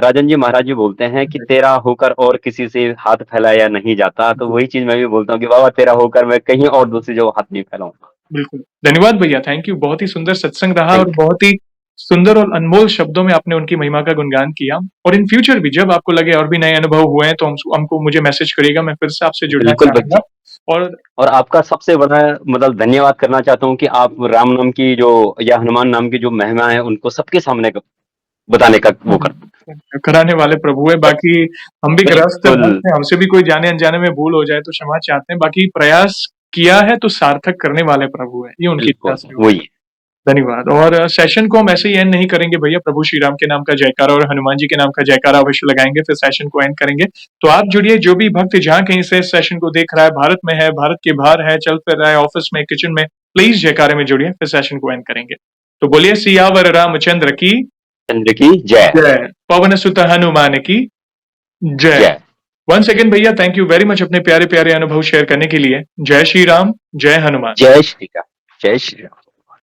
राजन जी महाराज जी बोलते हैं कि तेरा होकर और किसी से हाथ फैलाया नहीं जाता, तो वही चीज़ मैं भी बोलता हूँ कि बाबा तेरा होकर मैं कहीं और दूसरी जगह हाथ नहीं फैलाऊँगा। बिल्कुल। धन्यवाद भैया, थैंक यू। बहुत ही सुंदर सत्संग रहा और थैंक बहुत ही सुंदर और अनमोल शब्दों में आपने उनकी महिमा का गुणगान किया और इन फ्यूचर भी जब आपको लगे और भी नए अनुभव हुए हैं तो हमको मुझे मैसेज करिएगा, मैं फिर से आपसे जुड़ना बिल्कुल चाहूँगा बच्चे। और और आपका सबसे बड़ा मतलब धन्यवाद करना चाहता हूँ कि आप राम नाम की जो या हनुमान नाम की जो महिमा है उनको सबके सामने बताने का वो कर कराने वाले प्रभु हैं, बाकी हम भी ग्रस्त बिल्कुल, भक्त हैं, हमसे भी कोई जाने-अनजाने में भूल हो जाए तो क्षमा चाहते हैं, बाकी प्रयास किया है तो सार्थक करने वाले प्रभु हैं, ये उनकी इच्छा बिल्कुल, से हुआ। वही। धन्यवाद और सेशन को हम ऐसे ही एंड नहीं करेंगे भैया, प्रभु श्री राम के नाम का जयकारा और हनुमान जी के नाम का जयकारा अवश्य लगाएंगे, फिर सेशन को एंड करेंगे। तो आप जुड़िए, जो भी भक्त जहाँ कहीं से इस सेशन को देख रहा है, भारत में है, भारत के बाहर है, चल फिर रहा है, ऑफिस में, किचन में, प्लीज जयकारे में जुड़िए, फिर सेशन को एंड करेंगे। तो बोलिए सियावर रामचंद्र की चंद्र की जय, जय, पवन सुत हनुमान की जय। जय, वन सेकेंड भैया, थैंक यू वेरी मच अपने प्यारे प्यारे अनुभव शेयर करने के लिए। जय श्री राम, जय हनुमान। जय श्री राम, जय श्री राम।